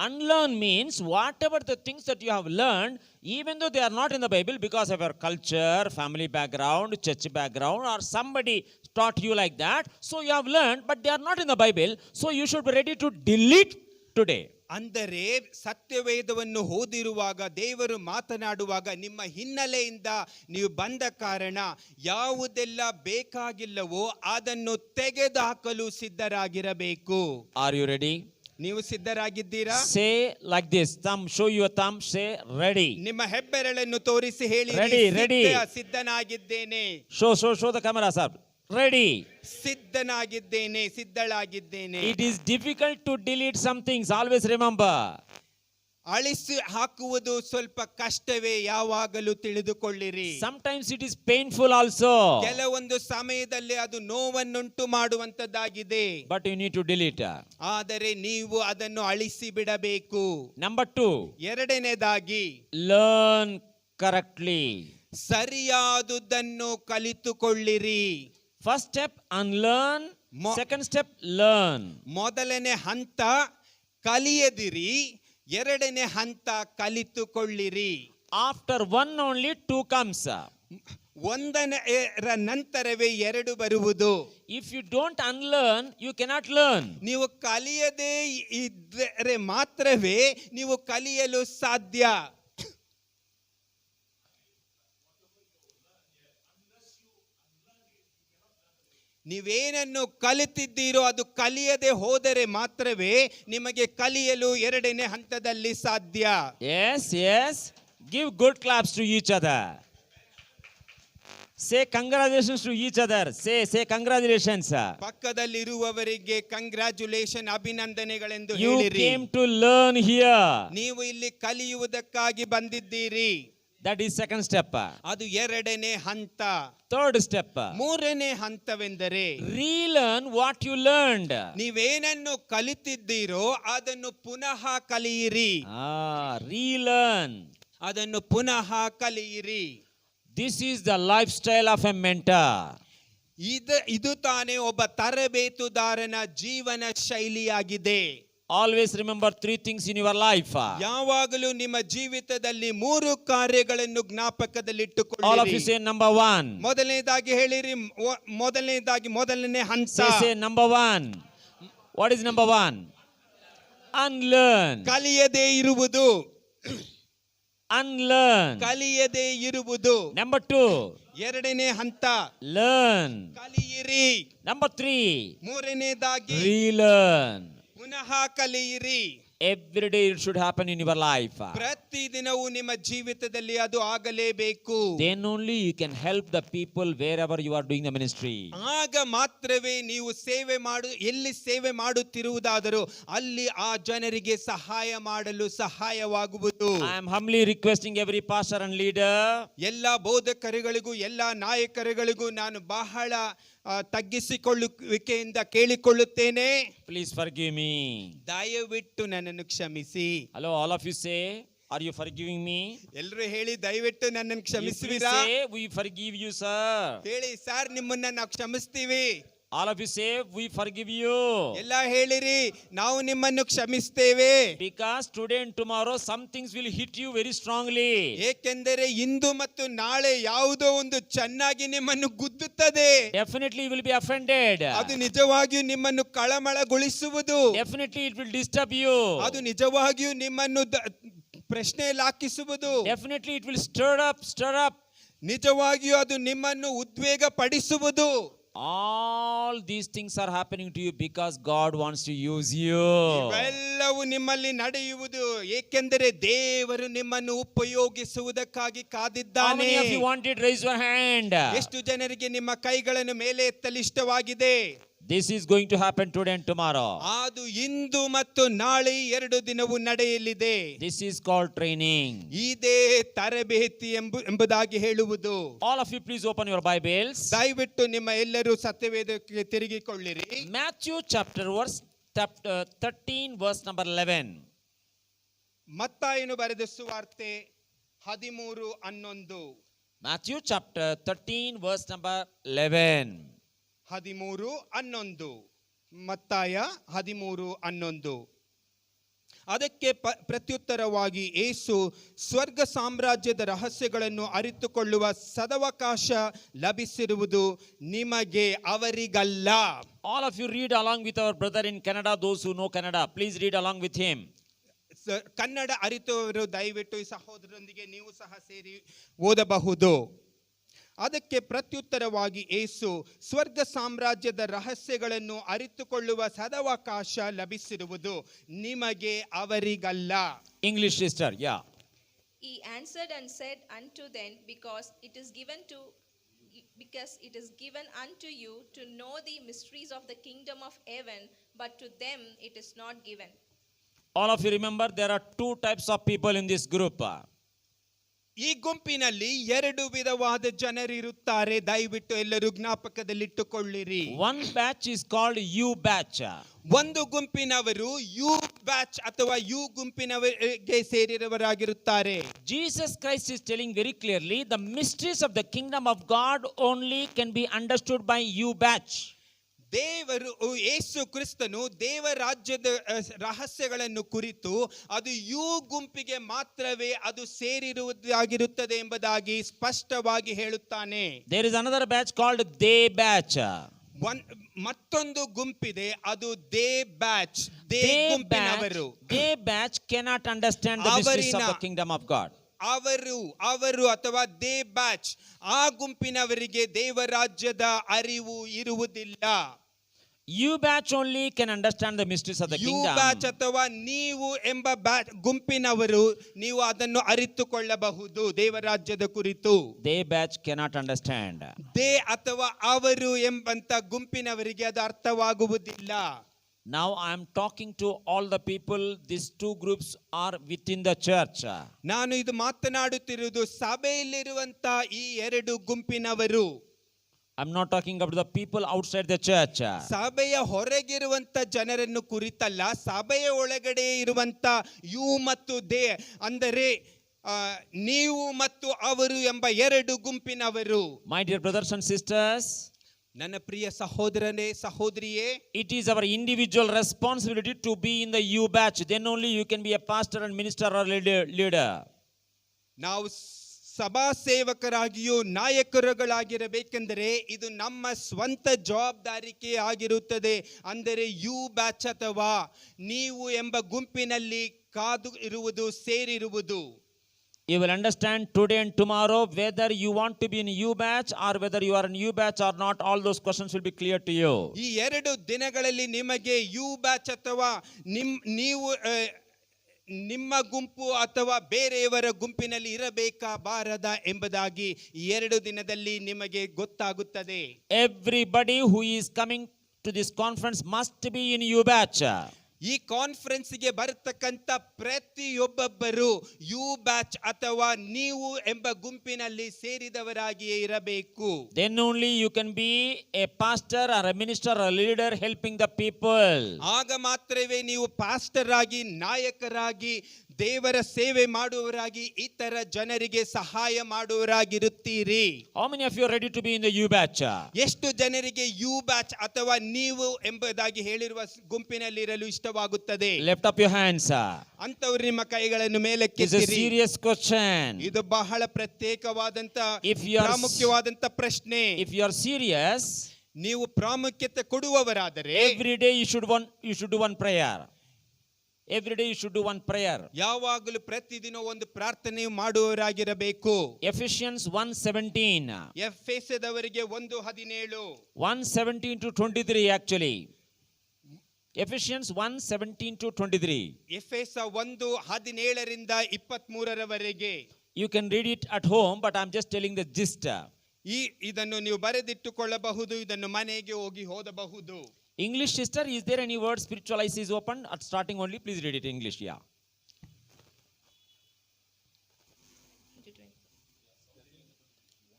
Unlearn means whatever the things that you have learned, even though they are not in the Bible, because of your culture, family background, church background, or somebody taught you like that. So you have learned, but they are not in the Bible. So you should be ready to delete today. ಅಂದರೆ ಸತ್ಯವೇದವನ್ನು ಓದಿರುವಾಗ, ದೇವರು ಮಾತನಾಡುವಾಗ ನಿಮ್ಮ ಹಿನ್ನೆಲೆಯಿಂದ ನೀವು ಬಂದ ಕಾರಣ ಯಾವುದೆಲ್ಲ ಬೇಕಾಗಿಲ್ಲವೋ ಅದನ್ನು ತೆಗೆದುಹಾಕಲು ಸಿದ್ಧರಾಗಿರಬೇಕು. Are you ready? ನೀವು ಸಿದ್ಧರಾಗಿದ್ದೀರಾ? Say like this. Thumb, show your thumb. Say ready. ನಿಮ್ಮ ಹೆಬ್ಬೆರಳನ್ನು ತೋರಿಸಿ ಹೇಳಿ, Ready. ಸಿದ್ಧನಾಗಿದ್ದೇನೆ. Show the camera, sir. Ready. ಸಿದ್ಧನಾಗಿದ್ದೇನೆ, ಸಿದ್ಧಳಾಗಿದ್ದೇನೆ. It is difficult to delete some things. Always remember. ಅಳಿಸಿ ಹಾಕುವುದು ಸ್ವಲ್ಪ ಕಷ್ಟವೇ, ಯಾವಾಗಲೂ ತಿಳಿದುಕೊಳ್ಳಿರಿ. Sometimes it is painful also. ಕೆಲವೊಂದು ಸಮಯದಲ್ಲಿ ಅದು ನೋವನ್ನುಂಟು ಮಾಡುವಂತದ್ದಾಗಿದೆ. But you need to delete. ಆದರೆ ನೀವು ಅದನ್ನು ಅಳಿಸಿ ಬಿಡಬೇಕು. Number 2. ಎರಡನೇದಾಗಿ Learn correctly. ಸರಿಯಾದುದನ್ನು ಕಲಿತುಕೊಳ್ಳಿರಿ. First step, unlearn. Mo- Second step, learn. ಮೊದಲನೇ ಹಂತ ಕಲಿಯದಿರಿ, ಎರಡನೇ ಹಂತ ಕಲಿತುಕೊಳ್ಳಿರಿ. After one only two comes. ಒಂದರ ನಂತರವೇ ಎರಡು ಬರುವುದು. If you don't unlearn, you cannot learn. ನೀವು ಕಲಿಯದೇ ಇದ್ದರೆ ಮಾತ್ರವೇ ನೀವು ಕಲಿಯಲು ಸಾಧ್ಯ. ನೀವೇನನ್ನು ಕಲಿತಿದ್ದೀರೋ ಅದು ಕಲಿಯದೆ ಹೋದರೆ ಮಾತ್ರವೇ ನಿಮಗೆ ಕಲಿಯಲು ಎರಡನೇ ಹಂತದಲ್ಲಿ ಸಾಧ್ಯ. Yes, yes. Give good claps to each other. Say congratulations to each other. Say congratulations. ಪಕ್ಕದಲ್ಲಿರುವವರಿಗೆ ಕಂಗ್ರಾಚುಲೇಷನ್, ಅಭಿನಂದನೆಗಳೆಂದು You ಹೇಳಿರಿ. came to learn here. ನೀವು ಇಲ್ಲಿ ಕಲಿಯುವುದಕ್ಕಾಗಿ ಬಂದಿದ್ದೀರಿ. That is second step. ಅದು ಎರಡನೇ ಹಂತ. Third step. ಮೂರನೇ ಹಂತವೆಂದರೆ Relearn what you learned. ನೀವೇನನ್ನು ಕಲಿತಿದ್ದೀರೋ ಅದನ್ನು ಪುನಃ ಕಲಿಯಿರಿ. Relearn. ಅದನ್ನು ಪುನಃ ಕಲಿಯಿರಿ. This is the lifestyle of a mentor. ಇದು ತಾನೇ ಒಬ್ಬ ತರಬೇತುದಾರನ ಜೀವನ ಶೈಲಿಯಾಗಿದೆ. Always remember three things in your life. ಯಾವಾಗಲೂ ನಿಮ್ಮ ಜೀವಿತದಲ್ಲಿ ಮೂರು ಕಾರ್ಯಗಳನ್ನು All of you ಜ್ಞಾಪಕದಲ್ಲಿಟ್ಟುಕೊಳ್ಳಿರಿ. say number 1. ಮೊದಲನೇದಾಗಿ ಹೇಳಿರಿ, ಮೊದಲನೇ ಹಂತ Say number 1. What is number 1? Unlearn. ಕಲಿಯದೇ ಇರುವುದು. Unlearn. ಕಲಿಯದೇ ಇರುವುದು. Number 2. ಎರಡನೇ ಹಂತ Learn. ಕಲಿಯಿರಿ. Number 3. ಮೂರನೇದಾಗಿ Relearn. ಪುನಃ ಕಲಿಯಿರಿ. Every day it should happen in your life. ಪ್ರತಿದಿನವೂ ನಿಮ್ಮ ಜೀವಿತದಲ್ಲಿ ಅದು ಆಗಲೇಬೇಕು. Then only you can help the people wherever you are doing the ministry. ಆಗ ಮಾತ್ರವೇ ನೀವು ಎಲ್ಲಿ ಸೇವೆ ಮಾಡುತ್ತಿರುವುದಾದರೂ ಅಲ್ಲಿ ಆ ಜನರಿಗೆ ಸಹಾಯ ಮಾಡಲು ಸಹಾಯವಾಗುವುದು. I am humbly requesting every pastor and leader. ಎಲ್ಲ ಬೋಧಕರುಗಳಿಗೂ ಎಲ್ಲ ನಾಯಕರುಗಳಿಗೂ ನಾನು ಬಹಳ ತಗ್ಗಿಸಿಕೊಳ್ಳುವಿಕೆಯಿಂದ ಕೇಳಿಕೊಳ್ಳುತ್ತೇನೆ. Please forgive me. ದಯವಿಟ್ಟು ನನ್ನನ್ನು ಕ್ಷಮಿಸಿ. Hello, all of you say, are you forgiving me? ಎಲ್ಲರೂ ಹೇಳಿ, ದಯವಿಟ್ಟು ನನ್ನನ್ನು If you ಕ್ಷಮಿಸುವಿರಾ? say, we forgive you, sir. ಹೇಳಿ, ಸರ್ ನಿಮ್ಮನ್ನ ನಾವು ಕ್ಷಮಿಸ್ತೀವಿ. All of you say, we forgive you. ಎಲ್ಲ ಹೇಳಿರಿ, ನಾವು ನಿಮ್ಮನ್ನು ಕ್ಷಮಿಸ್ತೇವೆ. Because today and tomorrow some things will hit you very strongly. ಏಕೆಂದರೆ ಇಂದು ಮತ್ತು ನಾಳೆ ಯಾವುದೋ ಒಂದು ಚೆನ್ನಾಗಿ ನಿಮ್ಮನ್ನು ಗುದ್ದುತ್ತದೆ. Definitely you will be offended. ಅದು ನಿಜವಾಗಿಯೂ ನಿಮ್ಮನ್ನು ಕಳಮಳಗೊಳಿಸುವುದು. Definitely it will disturb you. ಅದು ನಿಜವಾಗಿಯೂ ನಿಮ್ಮನ್ನು ಪ್ರಶ್ನೆಯಲ್ಲಿ ಹಾಕಿಸುವುದು. Definitely it will stir up. ನಿಜವಾಗಿಯೂ ಅದು ನಿಮ್ಮನ್ನು ಉದ್ವೇಗ ಪಡಿಸುವುದು. All these things are happening to you because God wants to use you. ಇವೆಲ್ಲವೂ ನಿಮ್ಮಲ್ಲಿ ನಡೆಯುವುದು ಏಕೆಂದರೆ ದೇವರು ನಿಮ್ಮನ್ನು ಉಪಯೋಗಿಸುವುದಕ್ಕಾಗಿ How ಕಾದಿದ್ದಾನೆ. many of you want it? Raise your hand. ಎಷ್ಟು ಜನರಿಗೆ ನಿಮ್ಮ ಕೈಗಳನ್ನು ಮೇಲೆ ಎತ್ತಲು ಇಷ್ಟವಾಗಿದೆ? This is going to happen today and tomorrow. ಅದು ಇಂದು ಮತ್ತು ನಾಳೆ ಎರಡು ದಿನವೂ ನಡೆಯಲಿದೆ. This is called training. ಇದೇ ತರಬೇತಿ ಎಂಬುದಾಗಿ ಹೇಳುವುದು. All of you please open your Bibles. ದಯವಿಟ್ಟು ನಿಮ್ಮ ಎಲ್ಲರೂ ಸತ್ಯವೇದಕ್ಕೆ ತಿರುಗಿಕೊಳ್ಳಿರಿ. Matthew chapter 13 verse number 11. ಮತ್ತಾಯನು ಬರೆದ ಸುವಾರ್ತೆ 13:11. Matthew chapter 13 verse number 11. 13:11. ಮತ್ತಾಯ 13:11. ಅದಕ್ಕೆ ಪ್ರತ್ಯುತ್ತರವಾಗಿ ಯೇಸು, ಸ್ವರ್ಗ ಸಾಮ್ರಾಜ್ಯದ ರಹಸ್ಯಗಳನ್ನು ಅರಿತುಕೊಳ್ಳುವ ಸದವಕಾಶ ಲಭಿಸಿರುವುದು ನಿಮಗೆ, ಅವರಿಗಲ್ಲ. All of you read along with our brother in Canada. Those who know Canada, please read along with him. Kannada ಅರಿತವರು ದಯವಿಟ್ಟು ಈ ಸಹೋದರರೊಂದಿಗೆ ನೀವು ಸಹ ಸೇರಿ ಓದಬಹುದು. ಅದಕ್ಕೆ ಪ್ರತ್ಯುತ್ತರವಾಗಿ ಯೇಸು, ಸ್ವರ್ಗ ಸಾಮ್ರಾಜ್ಯದ ರಹಸ್ಯಗಳನ್ನು ಅರಿತುಕೊಳ್ಳುವ ಸದವಕಾಶ ಲಭಿಸಿರುವುದು ನಿಮಗೆ, ಅವರಿಗಲ್ಲ. English sister, yeah. He answered and said unto them, because it is given unto you to know the mysteries of the kingdom of heaven, but to them it is not given. All of you remember there are two types of people in this group. ಈ ಗುಂಪಿನಲ್ಲಿ ಎರಡು ವಿಧವಾದ ಜನರಿರುತ್ತಾರೆ. ದಯವಿಟ್ಟು ಎಲ್ಲರೂ ಜ್ಞಾಪಕದಲ್ಲಿಟ್ಟುಕೊಳ್ಳಿರಿ. One batch is called U batch. ಒಂದು ಗುಂಪಿನವರು you batch ಅಥವಾ you ಗುಂಪಿನವರಿಗೆ ಸೇರಿದವರಾಗಿರುತ್ತಾರೆ. Jesus Christ is telling very clearly the mysteries of the kingdom of God only can be understood by U batch. ದೇವರು ಯೇಸು ಕ್ರಿಸ್ತನು ದೇವರಾಜ್ಯದ ರಹಸ್ಯಗಳನ್ನು ಕುರಿತು ಅದು ಯು ಗುಂಪಿಗೆ ಮಾತ್ರವೇ ಅದು ಸೇರಿರುವುದಾಗಿರುತ್ತದೆ ಎಂಬುದಾಗಿ ಸ್ಪಷ್ಟವಾಗಿ ಹೇಳುತ್ತಾನೆ. There is another batch called they batch. ಮತ್ತೊಂದು ಗುಂಪಿದೆ, ಅದು ದೇ ಬ್ಯಾಚ್, ದೇ ಗುಂಪಿನವರು. They batch cannot understand the mysteries of the kingdom of God. ಅವರು ಅಥವಾ ದೇ ಬ್ಯಾಚ್ ಆ ಗುಂಪಿನವರಿಗೆ ದೇವರಾಜ್ಯದ ಅರಿವು ಇರುವುದಿಲ್ಲ. You batch only can understand the mysteries of the you kingdom. Batch ಅಥವಾ ನೀವು ಎಂಬ ಗುಂಪಿನವರು ನೀವು ಅದನ್ನು ಅರಿತುಕೊಳ್ಳಬಹುದು ದೇವರಾಜ್ಯದ ಕುರಿತು. They batch cannot understand. They ಅಥವಾ ಅವರು ಎಂಬಂತ ಗುಂಪಿನವರಿಗೆ ಅದು ಅರ್ಥವಾಗುವುದಿಲ್ಲ. Now I am talking to all the people. These two groups are within the church. ನಾನು ಇದು ಮಾತನಾಡುತ್ತಿರುವುದು ಸಭೆಯಲ್ಲಿರುವಂತ ಈ ಎರಡು ಗುಂಪಿನವರು. I'm not talking about the people outside the church. ಸಭೆಯ ಹೊರಗಿರುವಂತ ಜನರನ್ನು ಕುರಿತಲ್ಲ, ಸಭೆಯ ಒಳಗಡೆ ಇರುವಂತ ಯು ಮತ್ತು ದೇ ಅಂದರೆ ನೀವು ಮತ್ತು ಅವರು ಎಂಬ ಎರಡು ಗುಂಪಿನವರು. My dear brothers and sisters, ನನ್ನ ಪ್ರಿಯ ಸಹೋದರನೇ ಸಹೋದರಿಯೇ, it is our individual responsibility to be in the U batch. Then only you can be a pastor and minister or leader. ನಾವು ಸಭಾ ಸೇವಕರಾಗಿಯೂ ನಾಯಕರುಗಳಾಗಿರಬೇಕೆಂದರೆ ಇದು ನಮ್ಮ ಸ್ವಂತ ಜವಾಬ್ದಾರಿಕೆ ಆಗಿರುತ್ತದೆ. ಅಂದರೆ ಯು ಬ್ಯಾಚ್ ಅಥವಾ ನೀವು ಎಂಬ ಗುಂಪಿನಲ್ಲಿ ಕಾದು ಇರುವುದು, ಸೇರಿರುವುದು. You will understand today and tomorrow whether you want to be in U batch or whether you are in U batch or not. All those questions will be clear to you. ಈ ಎರಡು ದಿನಗಳಲ್ಲಿ ನಿಮಗೆ you batch ಅಥವಾ ನೀವು ನಿಮ್ಮ ಗುಂಪು ಅಥವಾ ಬೇರೆಯವರ ಗುಂಪಿನಲ್ಲಿ ಇರಬೇಕಾ ಬಾರದಾ ಎಂಬುದಾಗಿ ಈ ಎರಡು ದಿನದಲ್ಲಿ ನಿಮಗೆ ಗೊತ್ತಾಗುತ್ತದೆ. Everybody who is coming to this conference must be in U batch. ಈ ಕಾನ್ಫರೆನ್ಸ್ಗೆ ಬರತಕ್ಕಂತ ಪ್ರತಿಯೊಬ್ಬೊಬ್ಬರು ಯು ಬ್ಯಾಚ್ ಅಥವಾ ನೀವು ಎಂಬ ಗುಂಪಿನಲ್ಲಿ ಸೇರಿದವರಾಗಿಯೇ ಇರಬೇಕು. Then only you can be a pastor or a minister or a leader helping the people. ಆಗ ಮಾತ್ರವೇ ನೀವು ಪಾಸ್ಟರ್ ಆಗಿ, ನಾಯಕರಾಗಿ, ದೇವರ ಸೇವೆ ಮಾಡುವವರಾಗಿ ಇತರ ಜನರಿಗೆ ಸಹಾಯ ಮಾಡುವವರಾಗಿರುತ್ತೀರಿ. How many of you are ready to be in the U batch? ಎಷ್ಟು ಜನರಿಗೆ ಯು ಬ್ಯಾಚ್ ಅಥವಾ ನೀವು ಎಂಬುದಾಗಿ ಹೇಳಿರುವ ಗುಂಪಿನಲ್ಲಿರಲು ಇಷ್ಟವಾಗುತ್ತದೆ? Lift up your hands. ಅಂತವರು ನಿಮ್ಮ ಕೈಗಳನ್ನು It's a ಮೇಲಕ್ಕೆತ್ತಿರಿ. serious question. ಇದು ಬಹಳ ಪ್ರತ್ಯೇಕವಾದಂತ If you are- ಪ್ರಾಮುಖ್ಯವಾದಂತ ಪ್ರಶ್ನೆ. If you are serious, ನೀವು ಪ್ರಾಮುಖ್ಯತೆ ಕೊಡುವವರಾದರೆ every day you should do one prayer. Every day you should do one prayer. ಯಾವಾಗಲೂ ಪ್ರತಿದಿನ ಒಂದು ಪ್ರಾರ್ಥನೆ ಮಾಡುವವರಾಗಿರಬೇಕು. Ephesians 1:17. ಎಫೆಸದವರಿಗೆ 1:17 1:17 to 23 actually. Ephesians 1:17 to 23. ಎಫೆಸ 1:17 23 You can read it at home, but I'm just telling the gist. ಇದನ್ನು ನೀವು ಬರೆದಿಟ್ಟುಕೊಳ್ಳಬಹುದು, ಇದನ್ನು ಮನೆಗೆ ಹೋಗಿ ಓದಬಹುದು. English sister, is there any word spiritual eyes is open at starting only? Please read it in English. Yeah.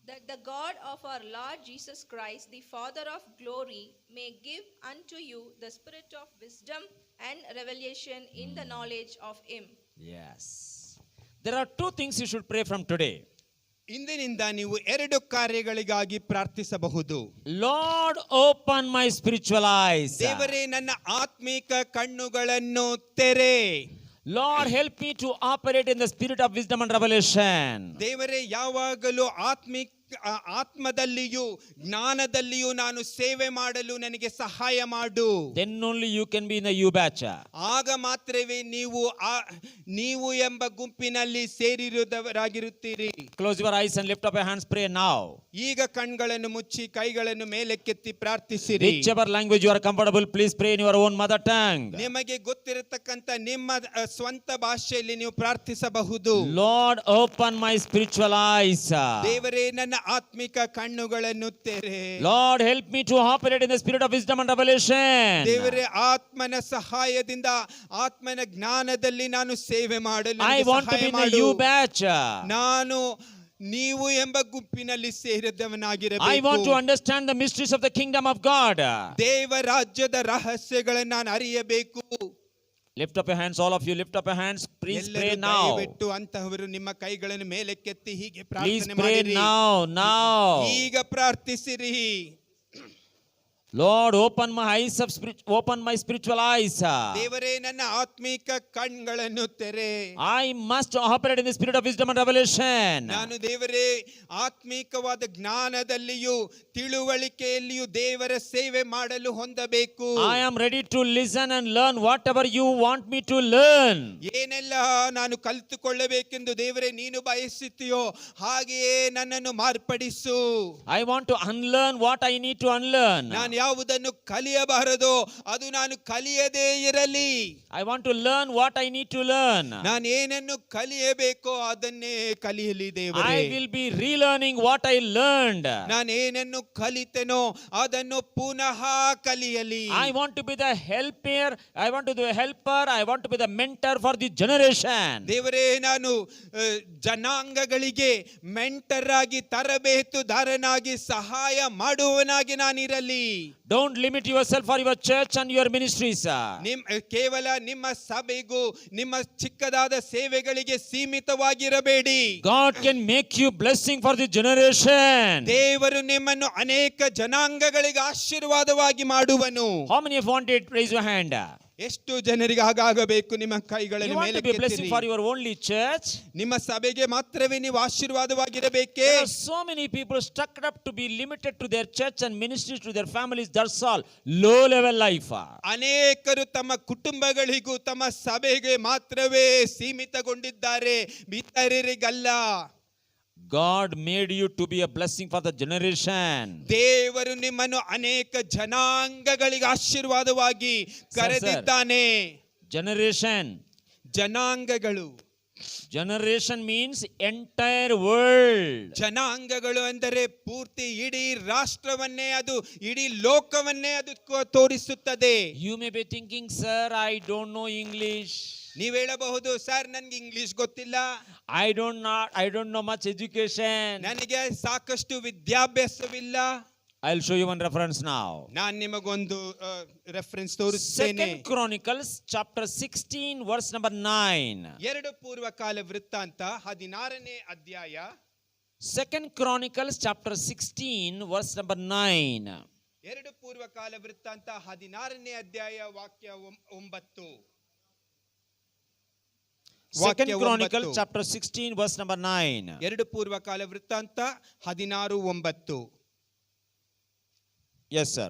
That the God of our Lord Jesus Christ, the Father of glory, may give unto you the spirit of wisdom and revelation in the knowledge of him. Yes. There are two things you should pray from today. ಇಂದಿನಿಂದ ನೀವು ಎರಡು ಕಾರ್ಯಗಳಿಗಾಗಿ ಪ್ರಾರ್ಥಿಸಬಹುದು. Lord, open my spiritual eyes. ದೇವರೇ, ನನ್ನ ಆತ್ಮಿಕ ಕಣ್ಣುಗಳನ್ನು ತೆರೆ. Lord, help me to operate in the spirit of wisdom and revelation. ದೇವರೇ, ಯಾವಾಗಲೂ ಆತ್ಮದಲ್ಲಿಯೂ ಜ್ಞಾನದಲ್ಲಿಯೂ ನಾನು ಸೇವೆ ಮಾಡಲು ನನಗೆ ಸಹಾಯ ಮಾಡು. Then only you can be in the U batch. ಆಗ ಮಾತ್ರವೇ ನೀವು ಎಂಬ ಗುಂಪಿನಲ್ಲಿ ಸೇರಿರುವುದವರಾಗಿರುತ್ತೀರಿ. Close your eyes and lift up your hands. Pray now. ಈಗ ಕಣ್ಗಳನ್ನು ಮುಚ್ಚಿ ಕೈಗಳನ್ನು ಮೇಲಕ್ಕೆತ್ತಿ ಪ್ರಾರ್ಥಿಸಿರಿ. Whichever language you are comfortable, please pray in your own mother tongue. ನಿಮಗೆ ಗೊತ್ತಿರತಕ್ಕಂತ ನಿಮ್ಮ ಸ್ವಂತ ಭಾಷೆಯಲ್ಲಿ ನೀವು ಪ್ರಾರ್ಥಿಸಬಹುದು. Lord, open my spiritual eyes. ದೇವರೇ, ನನ್ನ ಆತ್ಮಿಕ ಕಣ್ಣುಗಳನ್ನು ತೆರೆ. Lord, help me to operate in the spirit of wisdom and revelation. ದೇವರೇ, ಆತ್ಮನ ಸಹಾಯದಿಂದ ಆತ್ಮನ ಜ್ಞಾನದಲ್ಲಿ ನಾನು ಸೇವೆ ಮಾಡಲು I ನನಗೆ want to ಸಹಾಯ be in the ಮಾಡು. U batch. ನಾನು ನೀವು ಎಂಬ ಗುಂಪಿನಲ್ಲಿ I want ಸೇರಿದವನಾಗಿರಬೇಕು. to understand the mysteries of the kingdom of God. ದೇವ ರಾಜ್ಯದ ರಹಸ್ಯಗಳನ್ನು ನಾನು ಅರಿಯಬೇಕು. Lift up your hands, all of you. Lift up your hands. Please pray ಎಲ್ಲರೂ now. ದಯವಿಟ್ಟು ಅಂತಹವರು ನಿಮ್ಮ ಕೈಗಳನ್ನು ಮೇಲಕ್ಕೆತ್ತಿ ಹೀಗೆ Please ಪ್ರಾರ್ಥನೆ pray ಮಾಡಿರಿ. now. ಈಗ ಪ್ರಾರ್ಥಿಸಿರಿ. Lord, open my eyes of open my spiritual eyes. ದೇವರೇ, ನನ್ನ ಆತ್ಮಿಕ ಕಣ್ಗಳನ್ನು ತೆರೆ. I must operate in the spirit of wisdom and revelation. ನಾನು ದೇವರೇ ಆತ್ಮಿಕವಾದ ಜ್ಞಾನದಲ್ಲಿಯೂ ತಿಳುವಳಿಕೆಯಲ್ಲಿಯೂ ದೇವರ ಸೇವೆ ಮಾಡಲು ಹೊಂದಬೇಕು. I am ready to listen and learn whatever you want me to learn. ಏನೆಲ್ಲ ನಾನು ಕಲಿತುಕೊಳ್ಳಬೇಕೆಂದು ದೇವರೇ ನೀನು ಬಯಸುತ್ತೀಯೋ ಹಾಗೆಯೇ ನನ್ನನ್ನು ಮಾರ್ಪಡಿಸು. I want to unlearn what I need to unlearn. ನಾನು ಯಾವುದನ್ನು ಕಲಿಯಬಾರದೋ ಅದು ನಾನು ಕಲಿಯದೇ ಇರಲಿ. I want to learn what I need to learn. ನಾನು ಏನನ್ನು ಕಲಿಯಬೇಕೋ ಅದನ್ನೇ ಕಲಿಯಲಿ ದೇವರೇ. I will be relearning what I learned. ನಾನು ಏನನ್ನು ಕಲಿತೆನೋ ಅದನ್ನು ಪುನಃ ಕಲಿಯಲಿ. I want to be the helper. I want to be the helper. I want to be the mentor for the generation. ದೇವರೇ, ನಾನು ಜನಾಂಗಗಳಿಗೆ ಮೆಂಟರ್ ಆಗಿ ತರಬೇತುದಾರನಾಗಿ ಸಹಾಯ ಮಾಡುವವನಾಗಿ ನಾನಿರಲಿ. Don't limit yourself for your church and your ministries. ಕೇವಲ ನಿಮ್ಮ ಸಭೆಗೂ ನಿಮ್ಮ ಚಿಕ್ಕದಾದ ಸೇವೆಗಳಿಗೆ ಸೀಮಿತವಾಗಿರಬೇಡಿ. God can make you blessing for the generation. ದೇವರು ನಿಮ್ಮನ್ನು ಅನೇಕ ಜನಾಂಗಗಳಿಗೆ ಆಶೀರ್ವಾದವಾಗಿ ಮಾಡುವನು. How many of you want it? Raise your hand. ಎಷ್ಟು ಜನರಿಗೆ ಹಾಗಾಗಬೇಕು? ನಿಮ್ಮ You ಕೈಗಳನ್ನು want to be a blessing ಮೇಲೆ for your only church? ನಿಮ್ಮ ಸಭೆಗೆ ಮಾತ್ರವೇ ನೀವು ಆಶೀರ್ವಾದವಾಗಿರಬೇಕೇ? There are so many people stuck up to be limited to their church and ministries to their families. That's all. Low level life. ಅನೇಕರು ತಮ್ಮ ಕುಟುಂಬಗಳಿಗೂ ತಮ್ಮ ಸಭೆಗೆ ಮಾತ್ರವೇ ಸೀಮಿತಗೊಂಡಿದ್ದಾರೆ, ಇತರರಿಗಲ್ಲ. God made you to be a blessing for the generation. ದೇವರು ನಿಮ್ಮನ್ನು ಅನೇಕ ಜನಾಂಗಗಳಿಗೆ ಆಶೀರ್ವಾದವಾಗಿ ಕರೆದಿದ್ದಾನೆ. Generation. ಜನಾಂಗಗಳು, Generation means entire world. ಜನಾಂಗಗಳು ಅಂದರೆ ಪೂರ್ತಿ ಇಡೀ ರಾಷ್ಟ್ರವನ್ನೇ, ಅದು ಇಡೀ ಲೋಕವನ್ನೇ ಅದು ತೋರಿಸುತ್ತದೆ. You may be thinking, sir, I don't know English. ನೀವ್ ಹೇಳಬಹುದು, ಸರ್ ನನ್ಗೆ ಇಂಗ್ಲಿಷ್ ಗೊತ್ತಿಲ್ಲ, I don't know much education. ನನಗೆ ಸಾಕಷ್ಟು ವಿದ್ಯಾಭ್ಯಾಸವಿಲ್ಲ. I'll show you one reference now. ನಾನು ನಿಮಗೊಂದು ರೆಫರೆನ್ಸ್ ತೋರಿಸ್ತೇನೆ. 2 Chronicles chapter 16 verse number 9. 2 ಪೂರ್ವಕಾಲ ವೃತ್ತಾಂತ 16ನೇ ಅಧ್ಯಾಯ. 2 Chronicles chapter 16 verse number 9. 2 ಪೂರ್ವಕಾಲ ವೃತ್ತಾಂತ 16ನೇ ಅಧ್ಯಾಯ ವಾಕ್ಯ 9. 2 Chronicles chapter 16 verse number 9. 2 ಪೂರ್ವಕಾಲ ವೃತ್ತಾಂತ 16:9. Yes sir.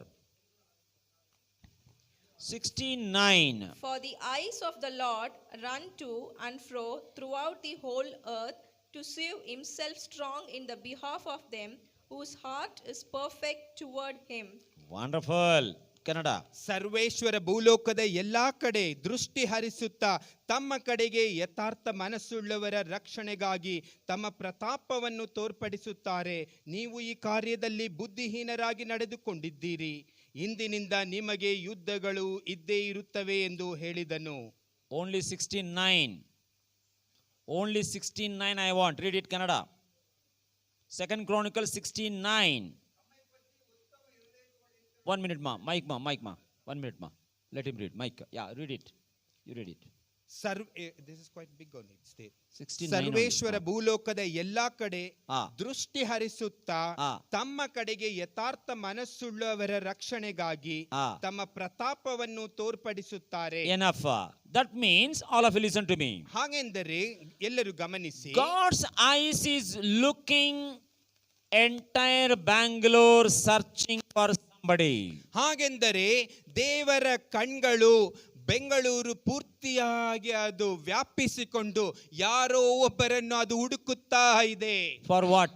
16:9. For the eyes of the Lord run to and fro throughout the whole earth to save himself strong in the behalf of them whose heart is perfect toward him. Wonderful. Kannada. ಸರ್ವೇಶ್ವರ ಭೂಲೋಕದ ಎಲ್ಲಾ ಕಡೆ ದೃಷ್ಟಿ ಹರಿಸುತ್ತಾ ತಮ್ಮ ಕಡೆಗೆ ಯಥಾರ್ಥ ಮನಸ್ಸುಳ್ಳವರ ರಕ್ಷಣೆಗಾಗಿ ತಮ್ಮ ಪ್ರತಾಪವನ್ನು ತೋರ್ಪಡಿಸುತ್ತಾರೆ. ನೀವು ಈ ಕಾರ್ಯದಲ್ಲಿ ಬುದ್ಧಿಹೀನರಾಗಿ ನಡೆದುಕೊಂಡಿದ್ದೀರಿ. ಇಂದಿನಿಂದ ನಿಮಗೆ ಯುದ್ಧಗಳು ಇದ್ದೇ ಇರುತ್ತವೆ ಎಂದು ಹೇಳಿದನು. Only 16:9. Only 16:9 I want. Read it Kannada. 2 Chronicles 16:9. 1 minute ma. Mike ma. 1 minute ma. Let him read. Mike. Yeah, read it. You read it. This is quite big on it. Stay. 16:9 ಸರ್ವೇಶ್ವರ only. ಭೂಲೋಕದ ಎಲ್ಲಾ ಕಡೆ ಆ. ದೃಷ್ಟಿ ಹರಿಸುತ್ತಾ ಆ. ತಮ್ಮ ಕಡೆಗೆ ಯಥಾರ್ಥ ಮನಸ್ಸುಳ್ಳವರ ರಕ್ಷಣೆಗಾಗಿ ಆ. ತಮ್ಮ ಪ್ರತಾಪವನ್ನು ತೋರ್ಪಡಿಸುತ್ತಾರೆ. Enough. That means all of you listen to me. ಹಾಗೆಂದರೆ ಎಲ್ಲರೂ ಗಮನಿಸಿ, God's eyes is looking entire Bangalore searching for somebody. ಹಾಗೆಂದರೆ ದೇವರ ಕಣ್ಗಳು ಬೆಂಗಳೂರು ಪೂರ್ತಿಯಾಗಿ ಅದು ವ್ಯಾಪಿಸಿಕೊಂಡು ಯಾರೋ ಒಬ್ಬರನ್ನು ಅದು ಹುಡುಕುತ್ತಾ ಇದೆ. For what?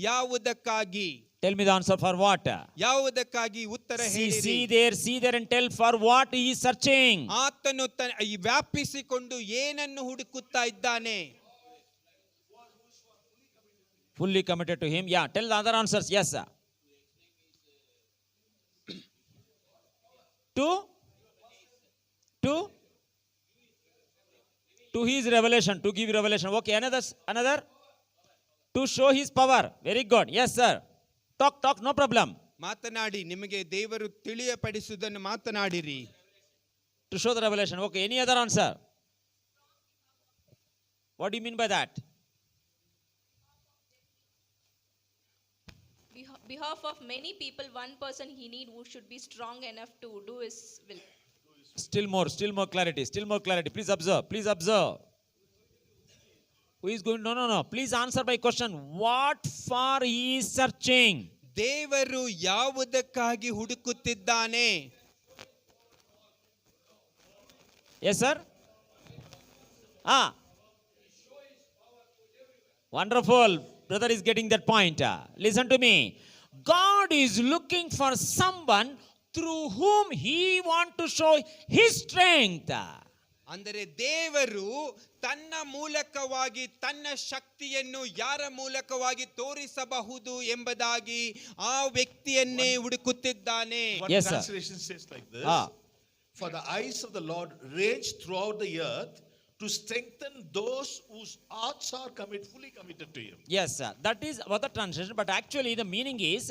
ಯಾವುದಕ್ಕಾಗಿ? Tell me the answer. For what? ಯಾವುದಕ್ಕಾಗಿ? ಉತ್ತರ ಹೇಳಿರಿ. See there and tell for what he is searching. ಆತನು ಈ ವ್ಯಾಪಿಸಿಕೊಂಡು ಏನನ್ನು ಹುಡುಕುತ್ತಾ ಇದ್ದಾನೆ? Fully committed to him. Yeah, tell the other answers. Yes, sir. To his revelation, to give revelation. Okay, another. To show his power. Very good. Yes, sir. Talk, no problem. ಮಾತನಾಡಿ, ನಿಮಗೆ ದೇವರು ತಿಳಿಯಪಡಿಸುವುದನ್ನು ಮಾತನಾಡಿರಿ. To show the revelation. Okay, any other answer? What do you mean by that? Behalf of many people, one person he need who should be strong enough to do his will. Still more clarity. Please observe. Who is going? No. Please answer my question. What for he is searching? ದೇವರು ಯಾವುದಕ್ಕಾಗಿ ಹುಡುಕುತ್ತಿದ್ದಾನೆ? Yes, sir. Wonderful. Brother is getting that point. Listen to me. God is looking for someone through whom he want to show his strength. ಅಂದರೆ ದೇವರು ತನ್ನ ಮೂಲಕವಾಗಿ ತನ್ನ ಶಕ್ತಿಯನ್ನು ಯಾರ ಮೂಲಕವಾಗಿ ತೋರಿಸಬಹುದು ಎಂಬುದಾಗಿ ಆ ವ್ಯಕ್ತಿಯನ್ನೇ ಹುಡುಕುತ್ತಿದ್ದಾನೆ. One Yes, sir. translation says like this: For the eyes of the Lord range throughout the earth to strengthen those whose hearts are fully committed to him. Yes, sir. That is what the translation. But actually the meaning is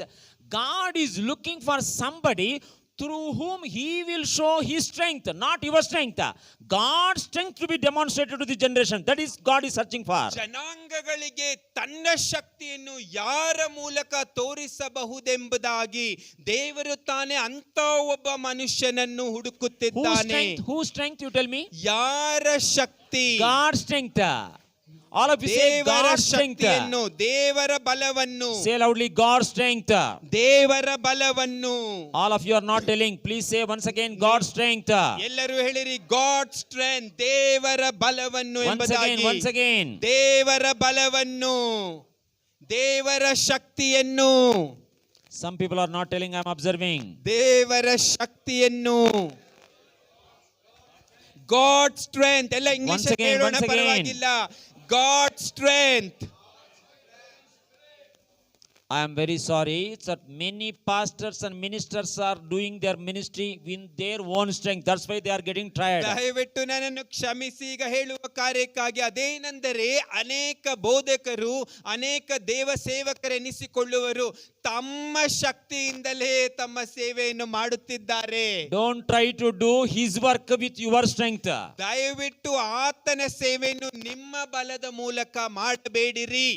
God is looking for somebody through whom he will show his strength, not your strength. God's strength to be demonstrated to the generation. That is God is searching for. ಜನಾಂಗಗಳಿಗೆ ತನ್ನ ಶಕ್ತಿಯನ್ನು ಯಾರ ಮೂಲಕ ತೋರಿಸಬಹುದೆಂಬುದಾಗಿ ದೇವರು ತಾನೇ ಅಂತ ಒಬ್ಬ ಮನುಷ್ಯನನ್ನು ಹುಡುಕುತ್ತಿದ್ದಾನೆ. Whose strength you tell me? ಯಾರ ಶಕ್ತಿ? God's strength. All of you say ದೇವರ God's strength. ಶಕ್ತಿಯನ್ನು, ದೇವರ ಬಲವನ್ನು. Say loudly God's strength. ದೇವರ ಬಲವನ್ನು. All of you are not telling. Please say once again God's strength. ಎಲ್ಲರೂ ಹೇಳಿರಿ God strength, ದೇವರ ಬಲವನ್ನು ಎಂಬುದಾಗಿ. Once again. ದೇವರ ಬಲವನ್ನು, ದೇವರ ಶಕ್ತಿಯನ್ನು. Some people are not telling. I am observing. ದೇವರ ಶಕ್ತಿಯನ್ನು. God strength. ಎಲ್ಲ ಇಂಗ್ಲಿಷ್ Once again, ಹೇಳೋಣ, once again. ಪರವಾಗಿಲ್ಲ. God strength. I am very sorry that many pastors and ministers are doing their ministry in their own strength. That's why they are getting tired. ದಯವಿಟ್ಟು ನನ್ನನ್ನು ಕ್ಷಮಿಸಿ. ಈಗ ಹೇಳುವ ಕಾರ್ಯಕ್ಕಾಗಿ ಅದೇನೆಂದರೆ ಅನೇಕ ಬೋಧಕರು, ಅನೇಕ ದೇವ ಸೇವಕರೆನಿಸಿಕೊಳ್ಳುವರು ತಮ್ಮ ಶಕ್ತಿಯಿಂದಲೇ ತಮ್ಮ ಸೇವೆಯನ್ನು ಮಾಡುತ್ತಿದ್ದಾರೆ. Don't try to do his work with your strength. ದಯವಿಟ್ಟು ಆತನ ಸೇವೆಯನ್ನು ನಿಮ್ಮ ಬಲದ ಮೂಲಕ ಮಾಡಬೇಡಿರಿ.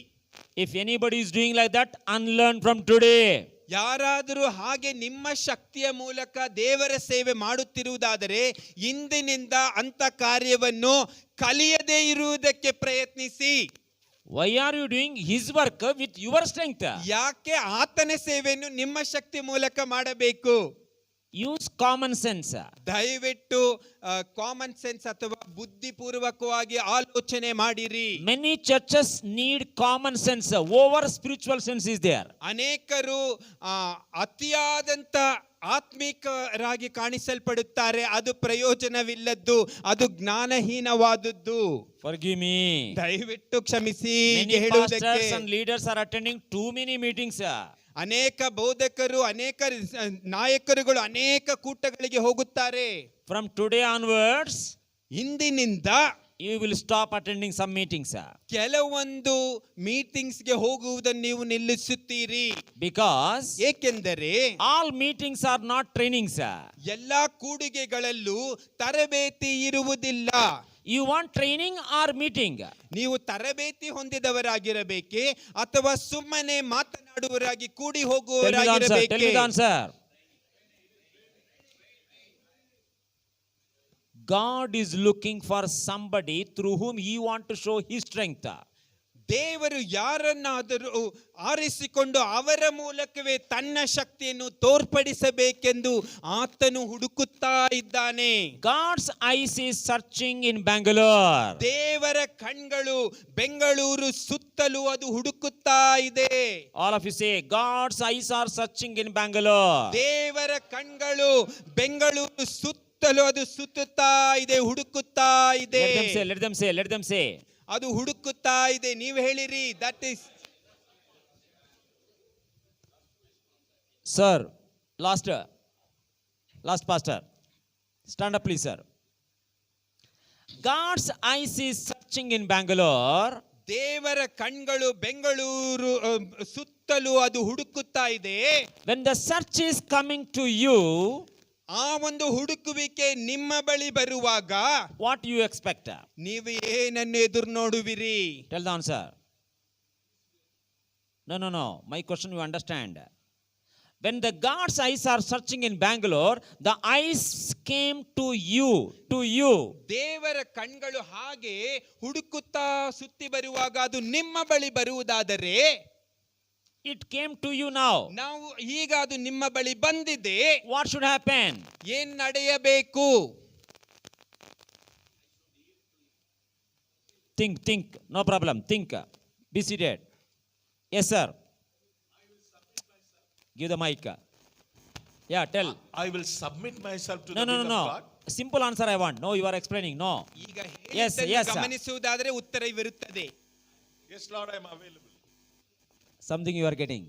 If anybody is doing like that, unlearn from today. ಯಾರಾದರೂ ಹಾಗೆ ನಿಮ್ಮ ಶಕ್ತಿಯ ಮೂಲಕ ದೇವರ ಸೇವೆ ಮಾಡುತ್ತಿರುವುದಾದರೆ ಇಂದಿನಿಂದ ಅಂತ ಕಾರ್ಯವನ್ನು ಕಲಿಯದೇ ಇರುವುದಕ್ಕೆ ಪ್ರಯತ್ನಿಸಿ. Why are you doing his work with your strength? ಯಾಕೆ ಆತನ ಸೇವೆಯನ್ನು ನಿಮ್ಮ ಶಕ್ತಿ ಮೂಲಕ ಮಾಡಬೇಕು? Use common sense. ದಯವಿಟ್ಟು ಕಾಮನ್ ಸೆನ್ಸ್ ಅಥವಾ ಬುದ್ಧಿಪೂರ್ವಕವಾಗಿ ಆಲೋಚನೆ ಮಾಡಿರಿ. Many churches need common sense over spiritual sense is there. ಅನೇಕರು ಅತಿಯಾದಂತ ಆತ್ಮಿಕರಾಗಿ ಕಾಣಿಸಲ್ಪಡುತ್ತಾರೆ. ಅದು ಪ್ರಯೋಜನವಿಲ್ಲದ್ದು, ಅದು ಜ್ಞಾನಹೀನವಾದದ್ದು. Forgive me. ದಯವಿಟ್ಟು ಕ್ಷಮಿಸಿ. Many ಹೇಳುವುದಕ್ಕೆ pastors and leaders are attending too many meetings. ಅನೇಕ ಬೋಧಕರು, ಅನೇಕ ನಾಯಕರುಗಳು ಅನೇಕ ಕೂಟಗಳಿಗೆ ಹೋಗುತ್ತಾರೆ. From today onwards, ಇಂದಿನಿಂದ you will stop attending some meetings. ಕೆಲವೊಂದು ಮೀಟಿಂಗ್ಸ್ಗೆ ಹೋಗುವುದನ್ನು ನೀವು ನಿಲ್ಲಿಸುತ್ತೀರಿ. Because ಏಕೆಂದರೆ all meetings are not trainings. ಎಲ್ಲಾ ಕೂಡುಗೆಗಳಲ್ಲೂ ತರಬೇತಿ ಇರುವುದಿಲ್ಲ. You want training or meeting? ನೀವು ತರಬೇತಿ ಹೊಂದಿದವರಾಗಿರಬೇಕೆ ಅಥವಾ ಸುಮ್ಮನೆ ಮಾತನಾಡುವವರಾಗಿ ಕೂಡಿ Tell me the ಹೋಗುವವರಾಗಿರಬೇಕೆ? answer. God is looking for somebody through whom he want to show his strength. ದೇವರು ಯಾರನ್ನಾದರೂ ಆರಿಸಿಕೊಂಡು ಅವರ ಮೂಲಕವೇ ತನ್ನ ಶಕ್ತಿಯನ್ನು ತೋರ್ಪಡಿಸಬೇಕೆಂದು ಆತನು ಹುಡುಕುತ್ತಾ ಇದ್ದಾನೆ. God's eyes is searching in Bangalore. ದೇವರ ಕಣ್ಗಳು ಬೆಂಗಳೂರು ಸುತ್ತಲೂ ಅದು ಹುಡುಕುತ್ತಾ ಇದೆ. All of you say, God's eyes are searching in Bangalore. ದೇವರ ಕಣ್ಗಳು ಬೆಂಗಳೂರು ಸುತ್ತಲೂ ಅದು ಸುತ್ತುತ್ತಾ ಇದೆ, ಹುಡುಕುತ್ತಾ ಇದೆ. Let them say. ಅದು ಹುಡುಕುತ್ತಾ ಇದೆ. ನೀವು ಹೇಳಿರಿ, that is Sir, last pastor. Stand up, please, sir. God's eyes is searching in Bangalore. ದೇವರ ಕಣ್ಗಳು ಬೆಂಗಳೂರು ಸುತ್ತಲೂ ಅದು ಹುಡುಕುತ್ತಾ ಇದೆ. When the search is coming to you, ಆ ಒಂದು ಹುಡುಕುವಿಕೆ ನಿಮ್ಮ ಬಳಿ ಬರುವಾಗ what do you expect? ನೀವು ಏನನ್ನು ಎದುರು ನೋಡುವಿರಿ? Tell the answer. No. My question you understand. When the God's eyes are searching in Bangalore, the eyes came to you. ದೇವರ ಕಣ್ಗಳು ಹಾಗೆ ಹುಡುಕುತ್ತಾ ಸುತ್ತಿ ಬರುವಾಗ ಅದು ನಿಮ್ಮ ಬಳಿ ಬರುವುದಾದರೆ, It came to you now. ನಾವು ಈಗ ಅದು ನಿಮ್ಮ ಬಳಿ ಬಂದಿದೆ. What should happen? ಏನ್ ನಡೆಯಬೇಕು? Think. No problem. Think. Be seated. Yes, sir. Give the mic. Yeah, tell. I will submit myself to No. the will of God. Simple answer I want. No, you are explaining. No. ಈಗ Yes, ಹೇಳಿದ್ದನ್ನು yes, sir. ಗಮನಿಸುವುದಾದರೆ ಉತ್ತರವಿರುತ್ತದೆ. Yes, Lord, I am available. Something you are getting.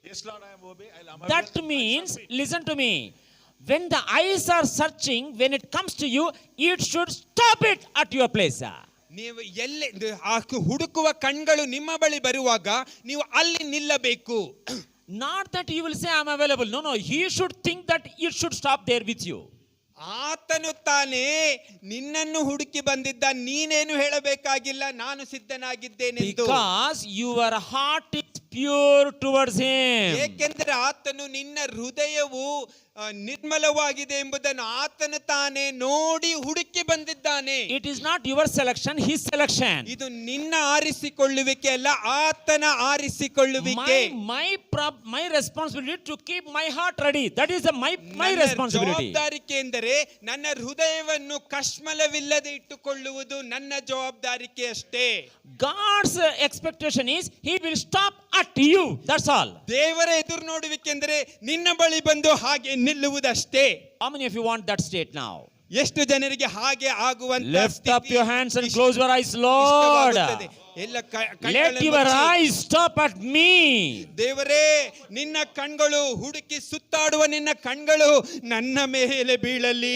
Yes, Lord, I am obeying. That means, listen to me. When the eyes are searching, when it comes to you, it should stop it at your place. ನೀವು ಎಲ್ಲಿ ಹುಡುಕುವ ಕಣ್ಗಳು ನಿಮ್ಮ ಬಳಿ ಬರುವಾಗ ನೀವು ಅಲ್ಲಿ ನಿಲ್ಲಬೇಕು. Not that you will say I am available. No. He should think that it should stop there with you. ಆತನು ತಾನೇ ನಿನ್ನನ್ನು ಹುಡುಕಿ ಬಂದಿದ್ದ, ನೀನೇನು ಹೇಳಬೇಕಾಗಿಲ್ಲ, ನಾನು ಸಿದ್ಧನಾಗಿದ್ದೇನೆಂದು. Because your heart is pure towards him. ಏಕೆಂದರೆ ಆತನು ನಿನ್ನ ಹೃದಯವು ನಿರ್ಮಲವಾಗಿದೆ ಎಂಬುದನ್ನು ಆತನು ತಾನೇ ನೋಡಿ ಹುಡುಕಿ ಬಂದಿದ್ದಾನೆ. It is not your selection, his selection. ಇದು ನಿನ್ನ ಆರಿಸಿಕೊಳ್ಳುವಿಕೆ ಅಲ್ಲ, ಆತನ ಆರಿಸಿಕೊಳ್ಳುವಿಕೆ. My responsibility to keep my heart ready. That is my ನನ್ನ responsibility. ಜವಾಬ್ದಾರಿಕೆ ಎಂದರೆ ನನ್ನ ಹೃದಯವನ್ನು ಕಶ್ಮಲವಿಲ್ಲದೆ ಇಟ್ಟುಕೊಳ್ಳುವುದು ನನ್ನ ಜವಾಬ್ದಾರಿಕೆ ಅಷ್ಟೇ. God's expectation is he will stop at you. That's all. ದೇವರ ಎದುರು ನೋಡುವಿಕೆ ಎಂದರೆ ನಿನ್ನ ಬಳಿ ಬಂದು ಹಾಗೆ ನಿಲ್ಲುವುದಷ್ಟೇ. How many of you want that state now? ಎಷ್ಟು ಜನರಿಗೆ ಹಾಗೆ ಆಗುವಂತ Lift up your hands and close your eyes, Lord. ಎಲ್ಲ Let your eyes stop at me. ದೇವರೇ, ನಿನ್ನ ಕಣ್ಗಳು ಹುಡುಕಿ ಸುತ್ತಾಡುವ ನಿನ್ನ ಕಣ್ಗಳು ನನ್ನ ಮೇಲೆ ಬೀಳಲಿ.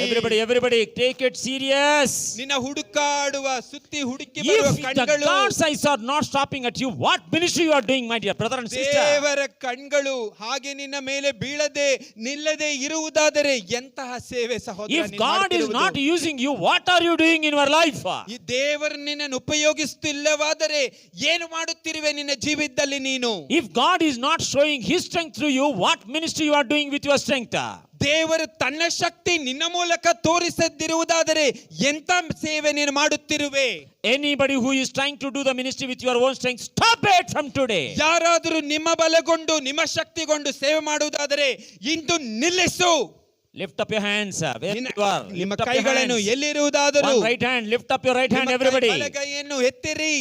Everybody take it serious. ನಿನ್ನ ಹುಡುಕಾಡುವ ಸುತ್ತಿ ಹುಡುಕಿ ಬರುವ If the ಕಣ್ಗಳು God's eyes are not stopping at you, what ministry you are doing, my dear brother and sister? ದೇವರ ಕಣ್ಗಳು ಹಾಗೆ ನಿನ್ನ ಮೇಲೆ ಬೀಳದೆ ನಿಲ್ಲದೆ ಇರುವುದಾದರೆ ಎಂತಹ ಸೇವೆ ಸಹೋದರ If ನೀನು God is ಮಾಡುತ್ತಿರುವುದು? not using you, what are you doing in your life? ಈ ದೇವರು ನಿನ್ನನ್ನು ಉಪಯೋಗಿಸುತ್ತಿಲ್ಲವಾದರೆ ಏನು ಮಾಡುತ್ತಿರುವೆ ನಿನ್ನ ಜೀವಿತದಲ್ಲಿ ನೀನು? If God is not showing his strength through you, what ministry you are doing with your strength? ದೇವರು ತನ್ನ ಶಕ್ತಿ ನಿನ್ನ ಮೂಲಕ ತೋರಿಸದಿರುವುದಾದರೆ ಎಂತ ಸೇವೆ ನೀನು ಮಾಡುತ್ತಿರುವೆ? Anybody who is trying to do the ministry with your own strength, stop it from today. ಯಾರಾದರೂ ನಿಮ್ಮ ಬಲಗೊಂಡು ನಿಮ್ಮ ಶಕ್ತಿಗೊಂಡು ಸೇವೆ ಮಾಡುವುದಾದರೆ ಇಂದು ನಿಲ್ಲಿಸು. Lift up your hands where you are. ನಿಮ್ಮ Lift up your ಕೈಗಳನ್ನು hands. ಎಲ್ಲಿರುವುದಾದರೂ One right hand. Lift up your right hand, ನಿಮ್ಮ everybody. ಬಲಗೈಯನ್ನು ಎತ್ತಿರಿ.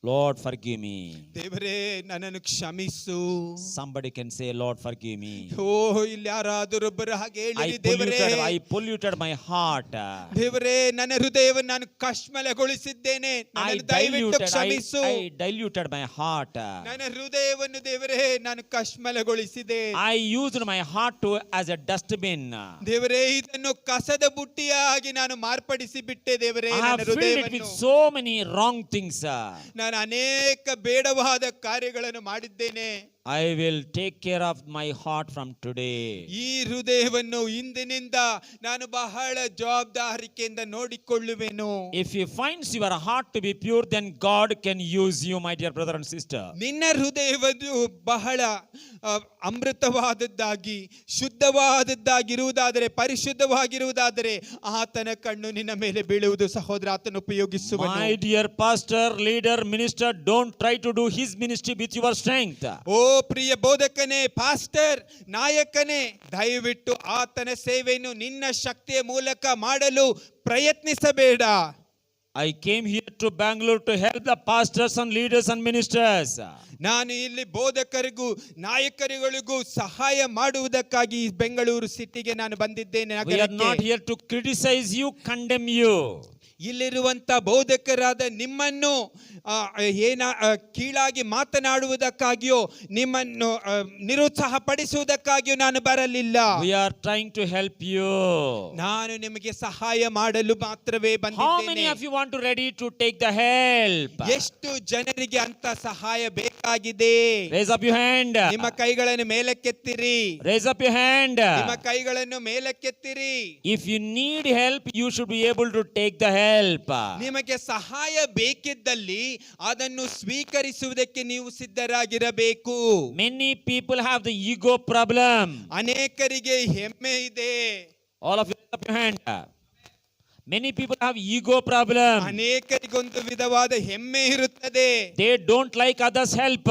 Lord, forgive me. ದೇವರೇ, ನನ್ನನ್ನು ಕ್ಷಮಿಸು. Somebody can say, Lord, forgive me. ಓ, ಇಲ್ಲಿ ಯಾರಾದರೂ ಒಬ್ಬರು ಹಾಗೆ ಹೇಳಿರಿ, ದೇವರೇ, I polluted my heart. ದೇವರೇ, ನನ್ನ ಹೃದಯವನ್ನು ನಾನು ಕಶ್ಮಲಗೊಳಿಸಿದ್ದೇನೆ, ನನ್ನನ್ನು ದಯವಿಟ್ಟು ಕ್ಷಮಿಸು. I diluted my heart. ನನ್ನ ಹೃದಯವನ್ನು ದೇವರೇ ನಾನು ಕಶ್ಮಲಗೊಳಿಸಿದೆ. I used my heart as a dustbin. ದೇವರೇ, ಇದನ್ನು ಕಸದ ಬುಟ್ಟಿಯಾಗಿ ನಾನು ಮಾರ್ಪಡಿಸಿ ಬಿಟ್ಟೆ. ದೇವರೇ, I have ನನ್ನ filled it with ಹೃದಯವನ್ನು so many wrong things. ನಾನು ಅನೇಕ ಬೇಡವಾದ ಕಾರ್ಯಗಳನ್ನು ಮಾಡಿದ್ದೇನೆ. I will take care of my heart from today. ಈ ಹೃದಯವನ್ನು ಇಂದಿನಿಂದ ನಾನು ಬಹಳ ಜವಾಬ್ದಾರಿಕೆಯಿಂದ ನೋಡಿಕೊಳ್ಳುವೆನು. If he finds your heart to be pure, then God can use you, my dear brother and sister. ನಿನ್ನ ಹೃದಯವನ್ನು ಬಹಳ ಅಮೃತವಾದದ್ದಾಗಿ ಶುದ್ಧವಾದದ್ದಾಗಿರುವುದಾದರೆ, ಪರಿಶುದ್ಧವಾಗಿರುವುದಾದರೆ ಆತನ ಕಣ್ಣು ನಿನ್ನ ಮೇಲೆ ಬೀಳುವುದು ಸಹೋದರ. ಆತನ ಉಪಯೋಗಿಸುವನು. My dear pastor, leader, minister, don't try to do his ministry with your strength. ಓ ಪ್ರಿಯ ಬೋಧಕನೇ, ಪಾಸ್ಟರ್, ನಾಯಕನೇ, ದಯವಿಟ್ಟು ಆತನ ಸೇವೆಯನ್ನು ನಿನ್ನ ಶಕ್ತಿಯ ಮೂಲಕ ಮಾಡಲು ಪ್ರಯತ್ನಿಸಬೇಡ. I came here to Bangalore to help the pastors and leaders and ministers. ನಾನು ಇಲ್ಲಿ ಬೋಧಕರಿಗೂ ನಾಯಕರುಗಳಿಗೂ ಸಹಾಯ ಮಾಡುವುದಕ್ಕಾಗಿ ಈ ಬೆಂಗಳೂರು ಸಿಟಿಗೆ ನಾನು ಬಂದಿದ್ದೇನೆ. We are not ನಗರಕ್ಕೆ. here to criticize you, condemn you. ಇಲ್ಲಿರುವಂತ ಬೋಧಕರಾದ ನಿಮ್ಮನ್ನು ಕೀಳಾಗಿ ಮಾತನಾಡುವುದಕ್ಕಾಗಿಯೋ ನಿಮ್ಮನ್ನು ನಿರುತ್ಸಾಹ ಪಡಿಸುವುದಕ್ಕಾಗಿಯೋ ನಾನು ಬರಲಿಲ್ಲ. We are trying to help you. ನಾನು ನಿಮಗೆ ಸಹಾಯ ಮಾಡಲು ಮಾತ್ರವೇ How many ಬಂದಿದ್ದೇನೆ. of you want to ready to take the help? ಎಷ್ಟು ಜನರಿಗೆ ಅಂತ ಸಹಾಯ ಬೇಕಾಗಿದೆ? Raise up your hand. ನಿಮ್ಮ ಕೈಗಳನ್ನು ಮೇಲಕ್ಕೆತ್ತಿರಿ. Raise up your hand. ನಿಮ್ಮ ಕೈಗಳನ್ನು ಮೇಲಕ್ಕೆತ್ತಿರಿ. If you need help, you should be able to take the help. ನಿಮಗೆ ಸಹಾಯ ಬೇಕಿದ್ದಲ್ಲಿ ಅದನ್ನು ಸ್ವೀಕರಿಸುವುದಕ್ಕೆ ನೀವು ಸಿದ್ಧರಾಗಿರಬೇಕು. Many people have the ego problem. ಅನೇಕರಿಗೆ ಹೆಮ್ಮೆ ಇದೆ. All of you raise up your hand. Many people have ego problem. ಅನೇಕರಿಗೊಂದು ವಿಧವಾದ ಹೆಮ್ಮೆ ಇರುತ್ತದೆ. They don't like others' help.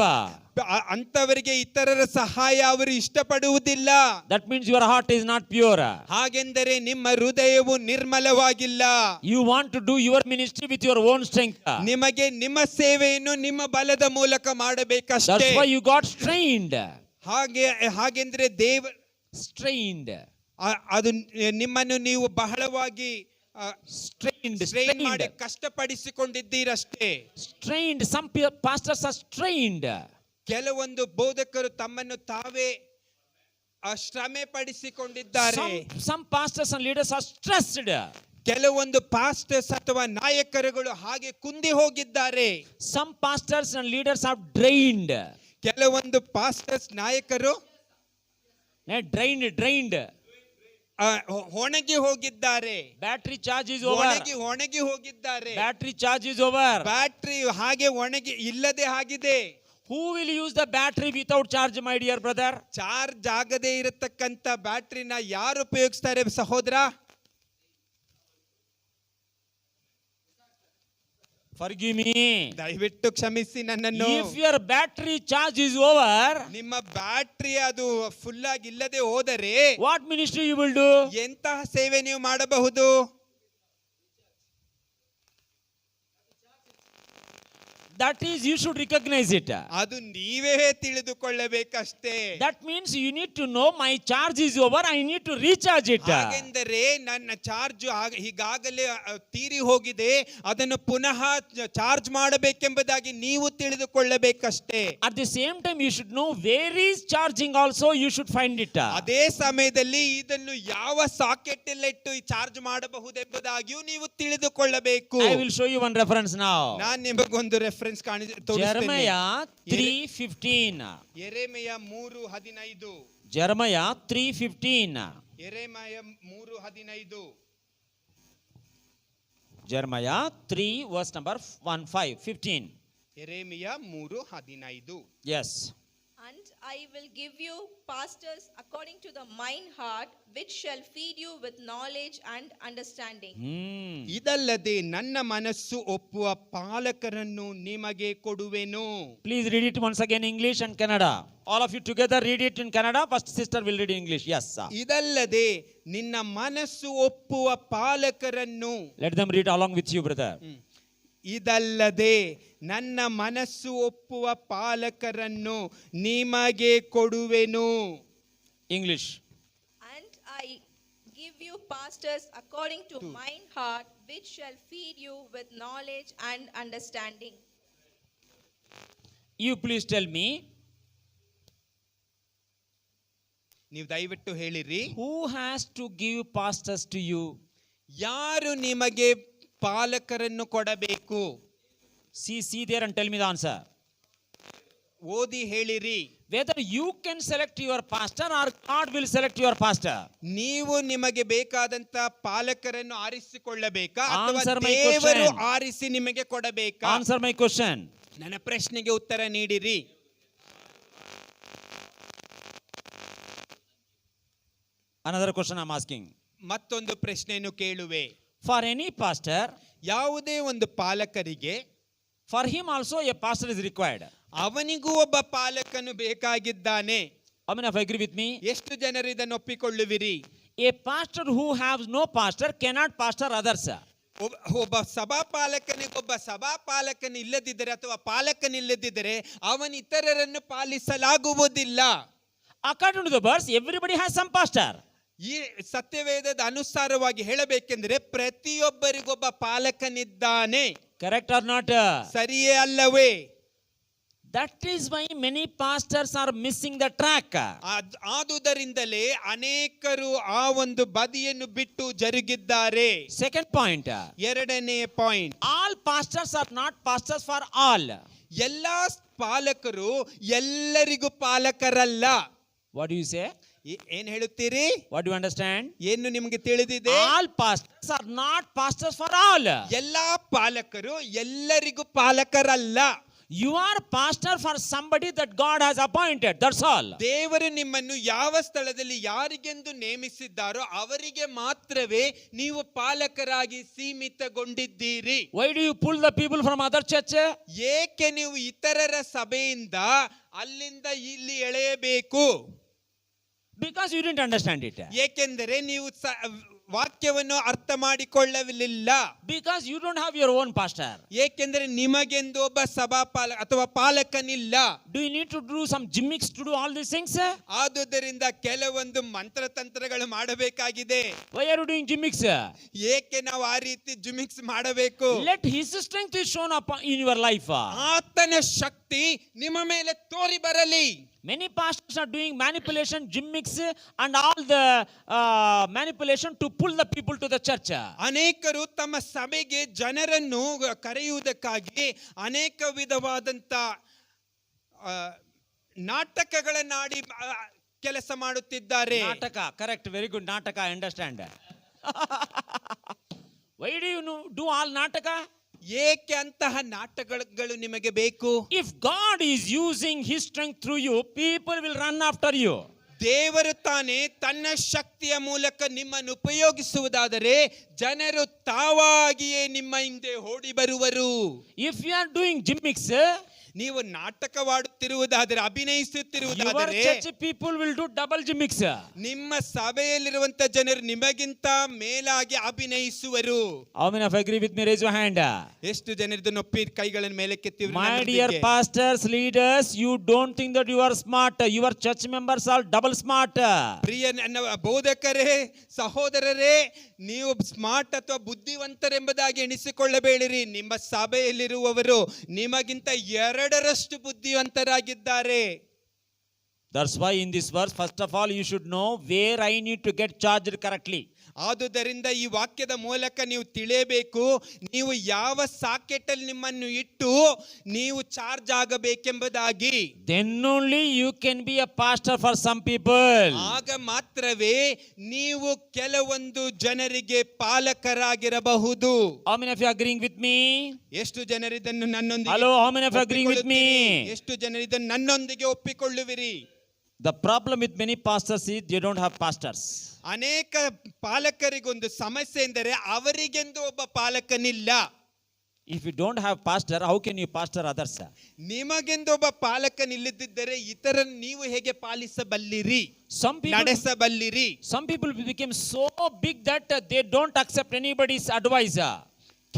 ಅಂತವರಿಗೆ ಇತರರ ಸಹಾಯ ಅವರು ಇಷ್ಟಪಡುವುದಿಲ್ಲ. That means your heart is not pure. ಹಾಗೆಂದರೆ ನಿಮ್ಮ ಹೃದಯವು ನಿರ್ಮಲವಾಗಿಲ್ಲ. You want to do your ministry with your own strength. ನಿಮಗೆ ನಿಮ್ಮ ಸೇವೆಯನ್ನು ನಿಮ್ಮ ಬಲದ ಮೂಲಕ ಮಾಡಬೇಕಷ್ಟೇ. That's why you got strained. ಹಾಗೆಂದ್ರೆ Strained. ಅದು ನಿಮ್ಮನ್ನು ನೀವು ಬಹಳವಾಗಿ ಸ್ಟ್ರೈನ್ ಮಾಡಿ Strained. ಕಷ್ಟಪಡಿಸಿಕೊಂಡಿದ್ದೀರಷ್ಟೇ. Strained. Some pastors are strained. ಕೆಲವೊಂದು ಬೋಧಕರು ತಮ್ಮನ್ನು ತಾವೇ ಶ್ರಮೆ ಪಡಿಸಿಕೊಂಡಿದ್ದಾರೆ. Some pastors and leaders are stressed. ಕೆಲವೊಂದು ಪಾಸ್ಟರ್ಸ್ ಅಥವಾ ನಾಯಕರುಗಳು ಹಾಗೆ ಕುಂದಿ ಹೋಗಿದ್ದಾರೆ. Some pastors and leaders are drained. ಕೆಲವೊಂದು ಪಾಸ್ಟರ್ಸ್ ನಾಯಕರು Drained. ಒಣಗಿ ಹೋಗಿದ್ದಾರೆ. Battery charge is over. ಒಣಗಿ ಹೋಗಿದ್ದಾರೆ. Battery charge is over. Battery ಹಾಗೆ ಒಣಗಿ ಇಲ್ಲದೆ ಆಗಿದೆ. Who will use the battery without charge, my dear brother? Charge ಆಗದೆ ಇರತಕ್ಕಂತ ಬ್ಯಾಟ್ರಿನ ಯಾರು ಉಪಯೋಗಿಸ್ತಾರೆ ಸಹೋದರ? Forgive me. ದಯವಿಟ್ಟು ಕ್ಷಮಿಸಿ ನನ್ನನ್ನು. If your battery charge is over, ನಿಮ್ಮ ಬ್ಯಾಟ್ರಿ ಅದು ಫುಲ್ ಆಗಿ ಇಲ್ಲದೆ ಹೋದರೆ what ministry you will do? ಎಂತಹ ಸೇವೆ ನೀವು ಮಾಡಬಹುದು? That is, you should recognize it. ಅದು ನೀವೇ ತಿಳಿದುಕೊಳ್ಳಬೇಕಷ್ಟೇ. That means you need to know my charge is over, I need to recharge it. ಹಾಗೆಂದರೆ ನನ್ನ ಚಾರ್ಜ್ ಈಗಾಗಲೇ ತೀರಿ ಹೋಗಿದೆ, ಅದನ್ನು ಪುನಃ ಚಾರ್ಜ್ ಮಾಡಬೇಕೆಂಬುದಾಗಿ ನೀವು ತಿಳಿದುಕೊಳ್ಳಬೇಕಷ್ಟೇ. At the same time, you should know where is charging also, you should find it. ಅದೇ ಸಮಯದಲ್ಲಿ ಇದನ್ನು ಯಾವ ಸಾಕೆಟ್ ಅಲ್ಲಿ ಇಟ್ಟು ಚಾರ್ಜ್ ಮಾಡಬಹುದೆಂಬುದಾಗಿಯೂ ನೀವು ತಿಳಿದುಕೊಳ್ಳಬೇಕು. I will show you one reference now. ನಾನು ನಿಮಗೊಂದು reference Jeremiah 3:15. Jeremiah 3:15. Jeremiah 3:15. Jeremiah 3:15. Jeremiah 3 verse number 15. Jeremiah 3:15. Yes. And I will give you pastors according to the mine heart, which shall feed you with knowledge and understanding. ಇದಲ್ಲದೆ ನನ್ನ ಮನಸ್ಸು ಒಪ್ಪುವ ಪಾಲಕರನ್ನು ನಿಮಗೆ ಕೊಡುವೆನು. Please read it once again, English and Kannada. All of you together read it in Kannada. First sister will read in English. Yes, sir. ಇದಲ್ಲದೆ ನಿನ್ನ ಮನಸ್ಸು ಒಪ್ಪುವ ಪಾಲಕರನ್ನು. Let them read along with you, brother. ಇದಲ್ಲದೆ ನನ್ನ ಮನಸ್ಸು ಒಪ್ಪುವ ಪಾಲಕರನ್ನು ನಿಮಗೆ ಕೊಡುವೆನು. English. And I give you pastors according to mine heart, which shall feed you with knowledge and understanding. You please tell me. ನೀವು ದಯವಿಟ್ಟು ಹೇಳಿರಿ. Who has to give pastors to you? ಯಾರು ನಿಮಗೆ ಪಾಲಕರನ್ನು ಕೊಡಬೇಕು? See there and tell me the answer. ಓದಿ ಹೇಳಿರಿ. Whether you can select your pastor or God will select your pastor. ನೀವು ನಿಮಗೆ ಬೇಕಾದಂತ ಪಾಲಕರನ್ನು ಆರಿಸಿಕೊಳ್ಳಬೇಕಾ ಅಥವಾ Answer my ದೇವರು question. ಆರಿಸಿ ನಿಮಗೆ ಕೊಡಬೇಕಾ? Answer my question. ನನ್ನ ಪ್ರಶ್ನೆಗೆ ಉತ್ತರ ನೀಡಿರಿ. Another question I'm asking. ಮತ್ತೊಂದು ಪ್ರಶ್ನೆಯನ್ನು ಕೇಳುವೆ. For any pastor, ಯಾವುದೇ ಒಂದು ಪಾಲಕರಿಗೆ for him also a pastor is required. ಅವನಿಗೂ ಒಬ್ಬ ಪಾಲಕನು ಬೇಕಾಗಿದ್ದಾನೆ. How many of you agree with me? ಎಷ್ಟು ಜನರು ಇದನ್ನು ಒಪ್ಪಿಕೊಳ್ಳುವಿರಿ? A pastor who has no pastor cannot pastor others. ಒಬ್ಬ ಸಭಾಪಾಲಕನಿಗೊಬ್ಬ ಸಭಾಪಾಲಕನ ಇಲ್ಲದಿದ್ದರೆ ಅಥವಾ ಪಾಲಕನಿಲ್ಲದಿದ್ದರೆ ಅವನ ಇತರರನ್ನು ಪಾಲಿಸಲಾಗುವುದಿಲ್ಲ. According to the verse, everybody has some pastor. ಈ ಸತ್ಯವೇದದ ಅನುಸಾರವಾಗಿ ಹೇಳಬೇಕೆಂದರೆ ಪ್ರತಿಯೊಬ್ಬರಿಗೊಬ್ಬ ಪಾಲಕನಿದ್ದಾನೆ. Correct or not? ಸರಿಯೇ ಅಲ್ಲವೇ? That is why many pastors are missing the track. ಆದುದರಿಂದಲೇ ಅನೇಕರು ಆ ಒಂದು ಬದಿಯನ್ನು ಬಿಟ್ಟು ಜರುಗಿದ್ದಾರೆ. Second point. ಎರಡನೇ point, All pastors are not pastors for all. ಎಲ್ಲಾ ಪಾಲಕರು ಎಲ್ಲರಿಗೂ ಪಾಲಕರಲ್ಲ. What do you say? ಏನ್ ಹೇಳುತ್ತೀರಿ? What do you understand? ಏನು ನಿಮಗೆ ತಿಳಿದಿದೆ? All pastors are not pastors for all. ಎಲ್ಲಾ ಪಾಲಕರು ಎಲ್ಲರಿಗೂ ಪಾಲಕರಲ್ಲ. You are pastor for somebody that God has appointed. That's all. ದೇವರು ನಿಮ್ಮನ್ನು ಯಾವ ಸ್ಥಳದಲ್ಲಿ ಯಾರಿಗೆಂದು ನೇಮಿಸಿದ್ದಾರೋ ಅವರಿಗೆ ಮಾತ್ರವೇ ನೀವು ಪಾಲಕರಾಗಿ ಸೀಮಿತಗೊಂಡಿದ್ದೀರಿ. Why do you pull the people from other church? ಏಕೆ ನೀವು ಇತರರ ಸಭೆಯಿಂದ ಅಲ್ಲಿಂದ ಇಲ್ಲಿ ಎಳೆಯಬೇಕು? Because you didn't understand it. ಏಕೆಂದರೆ ನೀವು ವಾಕ್ಯವನ್ನು ಅರ್ಥ ಮಾಡಿಕೊಳ್ಳಲಿಲ್ಲ. Because you don't have your own pastor. ಏಕೆಂದರೆ ನಿಮಗೆಂದು ಒಬ್ಬ ಅಥವಾ ಪಾಲಕನಿಲ್ಲ. Do you need to do some gimmicks to do all these things? ಆದುದರಿಂದ ಕೆಲವೊಂದು ಮಂತ್ರತಂತ್ರಗಳು ಮಾಡಬೇಕಾಗಿದೆ. Why are you doing gimmicks? ಏಕೆ ನಾವು ಆ ರೀತಿ ಜುಮಿಕ್ಸ್ ಮಾಡಬೇಕು? Let his strength is shown up in your life. ಆತನ ಶಕ್ತಿ ನಿಮ್ಮ ಮೇಲೆ ತೋರಿ ಬರಲಿ. Many pastors are doing manipulation, gimmicks, and all the manipulation to pull the people to the church. ಅನೇಕರು ತಮ್ಮ ಸಭೆಗೆ ಜನರನ್ನು ಕರೆಯುವುದಕ್ಕಾಗಿ ಅನೇಕ ವಿಧವಾದಂತ ನಾಟಕಗಳನ್ನಾಡಿ ಕೆಲಸ ಮಾಡುತ್ತಿದ್ದಾರೆ. Nataka, correct, very good. Nataka, I understand. Why do you do all Nataka? ಏಕೆ ಅಂತಹ ನಾಟಕಗಳು ನಿಮಗೆ ಬೇಕು? If God is using his strength through you, people will run after you. ದೇವರು ತಾನೇ ತನ್ನ ಶಕ್ತಿಯ ಮೂಲಕ ನಿಮ್ಮನ್ನು ಉಪಯೋಗಿಸುವುದಾದರೆ ಜನರು ತಾವಾಗಿಯೇ ನಿಮ್ಮ ಹಿಂದೆ ಓಡಿ ಬರುವರು. If you are doing gimmicks, ನೀವು ನಾಟಕವಾಡುತ್ತಿರುವುದಾದರೆ, ಅಭಿನಯಿಸುತ್ತಿರುವುದಾದರೆ, your church people will do double gimmicks. ನಿಮ್ಮ ಸಭೆಯಲ್ಲಿರುವಂತ ಜನರು ನಿಮಗಿಂತ ಮೇಲಾಗಿ ಅಭಿನಯಿಸುವರು. How many of agree with me? Raise your hand. ಎಷ್ಟು ಜನರನ್ನು ಒಪ್ಪಿ ಕೈಗಳನ್ನು ಮೇಲೆ ಕೆತ್ತಿದ್ರು? My dear pastors, leaders, you don't think that you are smart. Your church members are double smart. ಪ್ರಿಯ ನನ್ನ ಬೋಧಕರೇ, ಸಹೋದರರೇ, ನೀವು ಸ್ಮಾರ್ಟ್ ಅಥವಾ ಬುದ್ಧಿವಂತರೆಂಬುದಾಗಿ ಎಣಿಸಿಕೊಳ್ಳಬೇಡಿರಿ. ನಿಮ್ಮ ಸಭೆಯಲ್ಲಿರುವವರು ನಿಮಗಿಂತ ಎರಡರಷ್ಟು ಬುದ್ಧಿವಂತರಾಗಿದ್ದಾರೆ. That's why in this verse, first of all, you should know where I need to get charged correctly. ಆದುದರಿಂದ ಈ ವಾಕ್ಯದ ಮೂಲಕ ನೀವು ತಿಳಿಯಬೇಕು, ನೀವು ಯಾವ ಸಾಕೆಟಲ್ಲಿ ನಿಮ್ಮನ್ನು ಇಟ್ಟು ನೀವು charge ಆಗಬೇಕೆಂಬುದಾಗಿ. Then only you can be a pastor for some people. ಆಗ ಮಾತ್ರವೇ ನೀವು ಕೆಲವೊಂದು ಜನರಿಗೆ ಪಾಲಕರಾಗಿರಬಹುದು. How many of you agreeing with me? ಎಷ್ಟು ಜನರಿದನ್ನು ನನ್ನೊಂದಿಗೆ Hello, how many of you agreeing with me? ಎಷ್ಟು ಜನರಿದನ್ನು ನನ್ನೊಂದಿಗೆ ಒಪ್ಪಿಕೊಳ್ಳುವಿರಿ? The problem with many pastors is they don't have pastors. ಅನೇಕ ಪಾಲಕರಿಗೊಂದು ಸಮಸ್ಯೆ ಎಂದರೆ ಅವರಿಗೆಂದು ಒಬ್ಬ ಪಾಲಕನಿಲ್ಲ. If you don't have pastor, how can you pastor others? ನಿಮಗೆಂದು ಒಬ್ಬ ಪಾಲಕನಿಲ್ಲದಿದ್ದರೆ ಇತರನ್ನು ನೀವು ಹೇಗೆ ಪಾಲಿಸಬಲ್ಲಿರಿ, ನಡೆಸಬಲ್ಲಿರಿ? Some people became so big that they don't accept anybody's advice.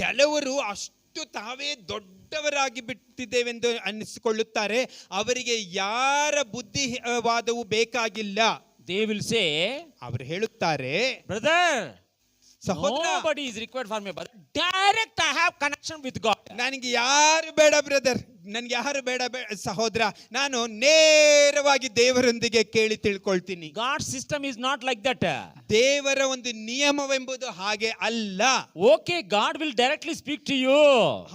ಕೆಲವರು ಅಷ್ಟು ತಾವೇ ದೊಡ್ಡವರಾಗಿ ಬಿಟ್ಟಿದ್ದೇವೆಂದು ಅನ್ನಿಸಿಕೊಳ್ಳುತ್ತಾರೆ. ಅವರಿಗೆ ಯಾರ ಬುದ್ಧಿವಾದವು ಬೇಕಾಗಿಲ್ಲ. They will say, ಅವರು ಹೇಳುತ್ತಾರೆ, brother, ಸಹೋದರ, nobody is required for me, but direct I have connection with God. ನನಗೆ ಯಾರು ಬೇಡ ಬ್ರದರ್, ನನಗೆ ಯಾರು ಬೇಡ ಸಹೋದರ, ನಾನು ನೇರವಾಗಿ ದೇವರೊಂದಿಗೆ ಕೇಳಿ ತಿಳ್ಕೊಳ್ತೀನಿ. God's system is not like that. ದೇವರ ಒಂದು ನಿಯಮವೆಂಬುದು ಹಾಗೆ ಅಲ್ಲ. Okay, God will directly speak to you.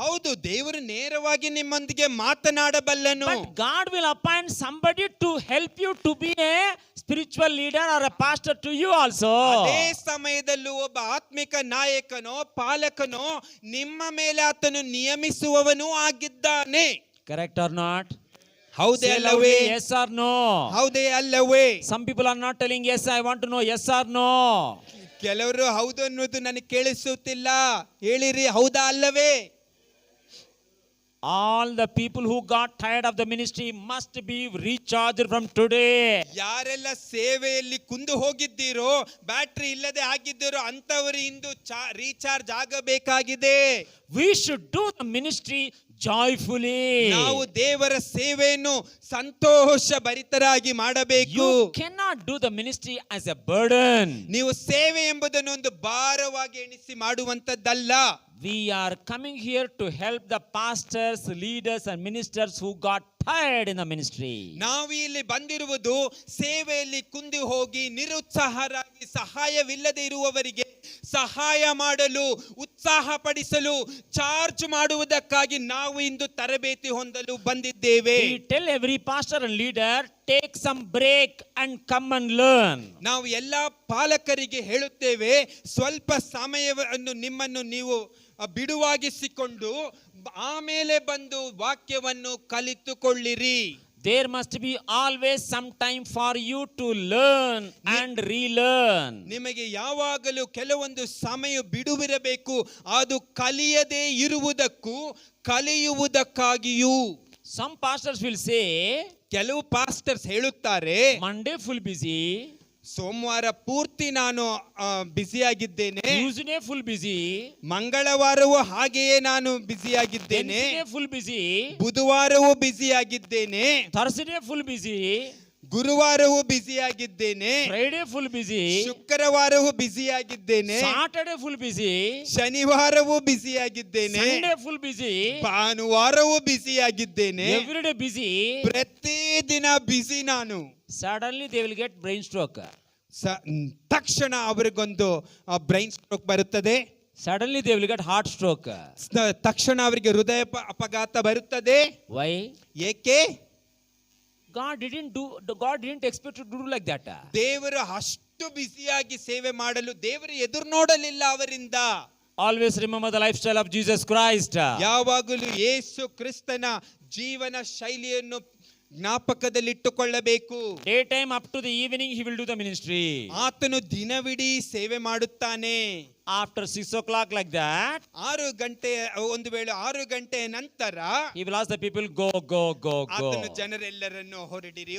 ಹೌದು, ದೇವರು ನೇರವಾಗಿ ನಿಮ್ಮೊಂದಿಗೆ ಮಾತನಾಡಬಲ್ಲನು. But God will appoint somebody to help you to be a spiritual leader or a pastor to you also. ಅದೇ ಸಮಯದಲ್ಲೂ ಒಬ್ಬ ಆತ್ಮಿಕ ನಾಯಕನೋ ಪಾಲಕನೋ ನಿಮ್ಮ ಮೇಲೆ ಆತನು ನಿಯಮಿಸುವವನೂ ಆಗಿದ್ದಾನೆ. Correct or not? ಹೌದೇ ಅಲ್ಲವೇ? Yes or no? ಹೌದೇ ಅಲ್ಲವೇ? Some people are not telling yes, I want to know yes or no. ಕೆಲವರು ಹೌದು ಅನ್ನೋದು ನನಗೆ ಕೇಳಿಸುತ್ತಿಲ್ಲ, ಹೇಳಿರಿ ಹೌದಾ ಅಲ್ಲವೇ? All the people who got tired of the ministry must be recharged from today. ಯಾರೆಲ್ಲ ಸೇವೆಯಲ್ಲಿ ಕುಂದು ಹೋಗಿದ್ದೀರೋ, ಬ್ಯಾಟ್ರಿ ಇಲ್ಲದೆ ಆಗಿದ್ದೀರೋ ಅಂತವರು ಇಂದು ರೀಚಾರ್ಜ್ ಆಗಬೇಕಾಗಿದೆ. We should do the ministry joyfully. ನಾವು ದೇವರ ಸೇವೆಯನ್ನು ಸಂತೋಷ ಭರಿತರಾಗಿ ಮಾಡಬೇಕು. You cannot do the ministry as a burden. ನೀವು ಸೇವೆ ಎಂಬುದನ್ನು ಒಂದು ಭಾರವಾಗಿ ಎಣಿಸಿ ಮಾಡುವಂತದ್ದಲ್ಲ. We are coming here to help the pastors, leaders and ministers who got tired in the ministry. ನಾವು ಇಲ್ಲಿ ಬಂದಿರುವುದು ಸೇವೆಯಲ್ಲಿ ಕುಂದಿ ಹೋಗಿ ನಿರುತ್ಸಾಹರಾಗಿ ಸಹಾಯವಿಲ್ಲದೆ ಇರುವವರಿಗೆ ಸಹಾಯ ಮಾಡಲು, ಉತ್ಸಾಹ ಪಡಿಸಲು, ಚಾರ್ಜ್ ಮಾಡುವುದಕ್ಕಾಗಿ ನಾವು ಇಂದು ತರಬೇತಿ ಹೊಂದಲು ಬಂದಿದ್ದೇವೆ. We tell every pastor and leader, take some break and come and learn. ನಾವು ಎಲ್ಲಾ ಪಾಲಕರಿಗೆ ಹೇಳುತ್ತೇವೆ, ಸ್ವಲ್ಪ ಸಮಯವನ್ನು ನಿಮ್ಮನ್ನು ನೀವು ಬಿಡುವಾಗಿಸಿಕೊಂಡು ಆಮೇಲೆ ಬಂದು ವಾಕ್ಯವನ್ನು ಕಲಿತುಕೊಳ್ಳಿರಿ. There must be always some time for you to learn and relearn. ನಿಮಗೆ ಯಾವಾಗಲೂ ಕೆಲವೊಂದು ಸಮಯ ಬಿಡುವಿರಬೇಕು, ಅದು ಕಲಿಯದೇ ಇರುವುದಕ್ಕೂ ಕಲಿಯುವುದಕ್ಕಾಗಿಯೂ. Some pastors will say, ಕೆಲವು ಪಾಸ್ಟರ್ಸ್ ಹೇಳುತ್ತಾರೆ, Monday full busy, ಸೋಮವಾರ ಪೂರ್ತಿ ನಾನು ಬ್ಯುಸಿಯಾಗಿದ್ದೇನೆ, Tuesday full busy, ಮಂಗಳವಾರವೂ ಹಾಗೆಯೇ ನಾನು ಬ್ಯುಸಿಯಾಗಿದ್ದೇನೆ, Wednesday full busy, ಬುಧವಾರವೂ ಬ್ಯುಸಿಯಾಗಿದ್ದೇನೆ, Thursday full busy, ಗುರುವಾರವೂ ಬ್ಯುಸಿಯಾಗಿದ್ದೇನೆ, Friday full busy, ಶುಕ್ರವಾರವೂ ಬ್ಯುಸಿಯಾಗಿದ್ದೇನೆ, Saturday full busy, ಶನಿವಾರವೂ ಬ್ಯುಸಿಯಾಗಿದ್ದೇನೆ, Sunday full busy, ಭಾನುವಾರವೂ ಬ್ಯುಸಿಯಾಗಿದ್ದೇನೆ, every day busy. ಪ್ರತಿದಿನ ಬ್ಯುಸಿ ನಾನು. Suddenly they will get brain stroke. ತಕ್ಷಣ ಅವರಿಗೊಂದು brain stroke ಬರುತ್ತದೆ. Suddenly they will get heart stroke. ತಕ್ಷಣ ಅವರಿಗೆ ಹೃದಯ ಅಪಘಾತ ಬರುತ್ತದೆ. Why? ಏಕೆ? God didn't expect to do like that. ದೇವರು ಅಷ್ಟು ಬ್ಯುಸಿಯಾಗಿ ಸೇವೆ ಮಾಡಲು ದೇವರು ಎದುರು ನೋಡಲಿಲ್ಲ ಅವರಿಂದ. Always remember the lifestyle of Jesus Christ. ಯಾವಾಗಲೂ ಯೇಸು ಕ್ರಿಸ್ತನ ಜೀವನ ಶೈಲಿಯನ್ನು ಜ್ಞಾಪಕದಲ್ಲಿಟ್ಟುಕೊಳ್ಳಬೇಕು. Daytime up to the evening he will do the ministry. ಆತನು ದಿನವಿಡೀ ಸೇವೆ ಮಾಡುತ್ತಾನೆ. After 6 o'clock like that, 6 ಗಂಟೆ, ಒಂದು ವೇಳೆ 6 ಗಂಟೆಯ ನಂತರ he will ask the people, go. ಆತನು ಜನರೆಲ್ಲರನ್ನು ಹೊರಡಿರಿ,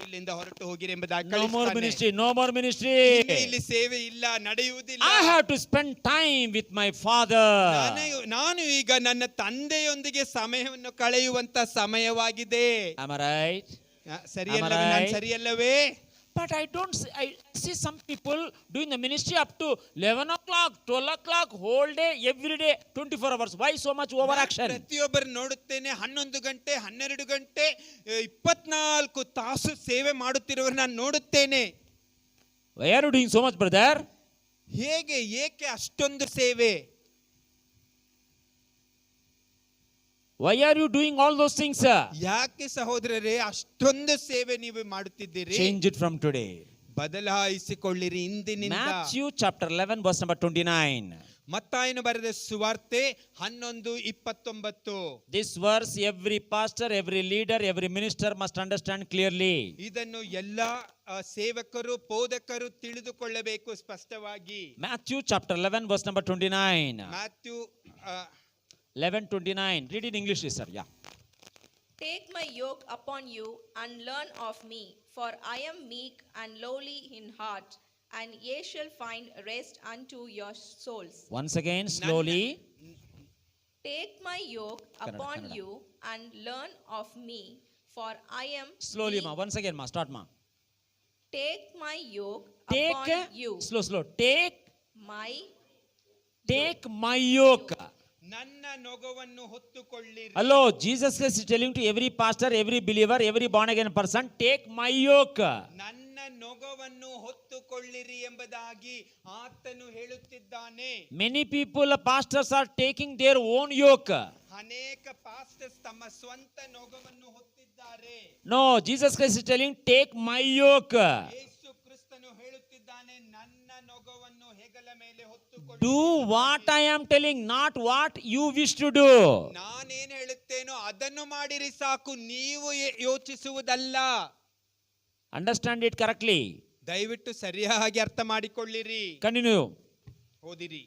ಇಲ್ಲಿಂದ ಹೊರಟು ಹೋಗಿರಿ ಎಂಬುದಾಗಿ No more ಕಳಿಸ್ತಾನೆ. ministry. ಇನ್ನು ಇಲ್ಲಿ ಸೇವೆ ಇಲ್ಲ, ನಡೆಯುವುದಿಲ್ಲ. I have to spend time with my father. ನಾನು ಈಗ ನನ್ನ ತಂದೆಯೊಂದಿಗೆ ಸಮಯವನ್ನು ಕಳೆಯುವಂತ ಸಮಯವಾಗಿದೆ. Am I right? ಸರಿಯಲ್ಲವೇ? ನಾನು ಸರಿಯಲ್ಲವೇ? But I see some people doing the ministry up to 11 o'clock, 12 o'clock, whole day, every day, 24 hours. Why so much overaction? ಪ್ರತಿಯೊಬ್ಬರು ನೋಡುತ್ತೇನೆ, 11 ಗಂಟೆ, 12 ಗಂಟೆ, 24 ತಾಸು ಸೇವೆ ಮಾಡುತ್ತಿರುವರು ನಾನು ನೋಡುತ್ತೇನೆ. Why are you doing so much, brother? ಏಕೆ ಅಷ್ಟೊಂದು ಸೇವೆ? Why are you doing all those things, sir? ಯಾಕೆ ಸಹೋದರರೇ ಅಷ್ಟೊಂದು ಸೇವೆ ನೀವು ಮಾಡುತ್ತಿದ್ದೀರಿ? Change it from today. ಬದಲಾಯಿಸಿಕೊಳ್ಳಿರಿ ಇಂದಿನಿಂದ. Matthew chapter 11 verse number 29. ಮತ್ತಾಯನು ಬರೆದ ಸುವಾರ್ತೆ 11:29. This verse every pastor, every leader, every minister must understand clearly. ಇದನ್ನು ಎಲ್ಲ ಸೇವಕರು, ಬೋಧಕರು ತಿಳಿದುಕೊಳ್ಳಬೇಕು ಸ್ಪಷ್ಟವಾಗಿ. Matthew chapter 11 verse number 29. Matthew 11:29. Read in English, sir. Yeah. Take my yoke upon you and learn of me, for I am meek and lowly in heart, and ye shall find rest unto your souls. Once again, slowly. Take my yoke upon Kannada. you and learn of me, for I am Slowly, meek. ma. Once again, ma. Start, ma. Take my yoke Take. upon you. Slow. Take My my yoke. ನನ್ನ ನೊಗವನ್ನು ಹೊತ್ತುಕೊಳ್ಳಿರಿ. Hello, Jesus Christ is telling to every pastor, every believer, every born again person, take my yoke. ನನ್ನ ನೊಗವನ್ನು ಹೊತ್ತುಕೊಳ್ಳಿರಿ ಎಂಬುದಾಗಿ ಆತನು ಹೇಳುತ್ತಿದ್ದಾನೆ. Many people, pastors are taking their own yoke. ಅನೇಕ pastors ತಮ್ಮ ಸ್ವಂತ ನೊಗವನ್ನು ಹೊತ್ತಿದ್ದಾರೆ. No, Jesus Christ is telling, take my yoke. ಯೇಸು ಕ್ರಿಸ್ತನು ಹೇಳುತ್ತಿದ್ದಾನೆ, ನನ್ನ ನೊಗವನ್ನು ಹೆಗಲ ಮೇಲೆ ಹೊತ್ತುಕೊಳ್ಳಿ. Do what I am telling, not what you wish to do. ನಾನೇನು ಹೇಳುತ್ತೇನೋ ಅದನ್ನು ಮಾಡಿರಿ ಸಾಕು, ನೀವು ಯೋಚಿಸುವುದಲ್ಲ. Understand it correctly. ದಯವಿಟ್ಟು ಸರಿಯಾಗಿ ಅರ್ಥ ಮಾಡಿಕೊಳ್ಳಿರಿ. Continue. ಓದಿರಿ.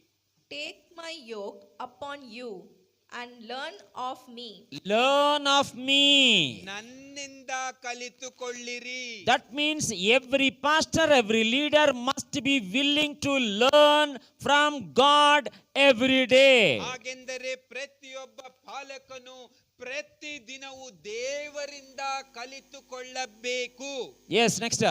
Take my yoke upon you and learn of me. Learn of me. ನನ್ನಿಂದ ಕಲಿತುಕೊಳ್ಳಿರಿ. That means every pastor, every leader must be willing to learn from God every day. ಹಾಗೆಂದರೆ ಪ್ರತಿಯೊಬ್ಬ ಪಾಲಕನು ಪ್ರತಿ ದಿನವೂ ದೇವರಿಂದ ಕಲಿತುಕೊಳ್ಳಬೇಕು. Yes, next.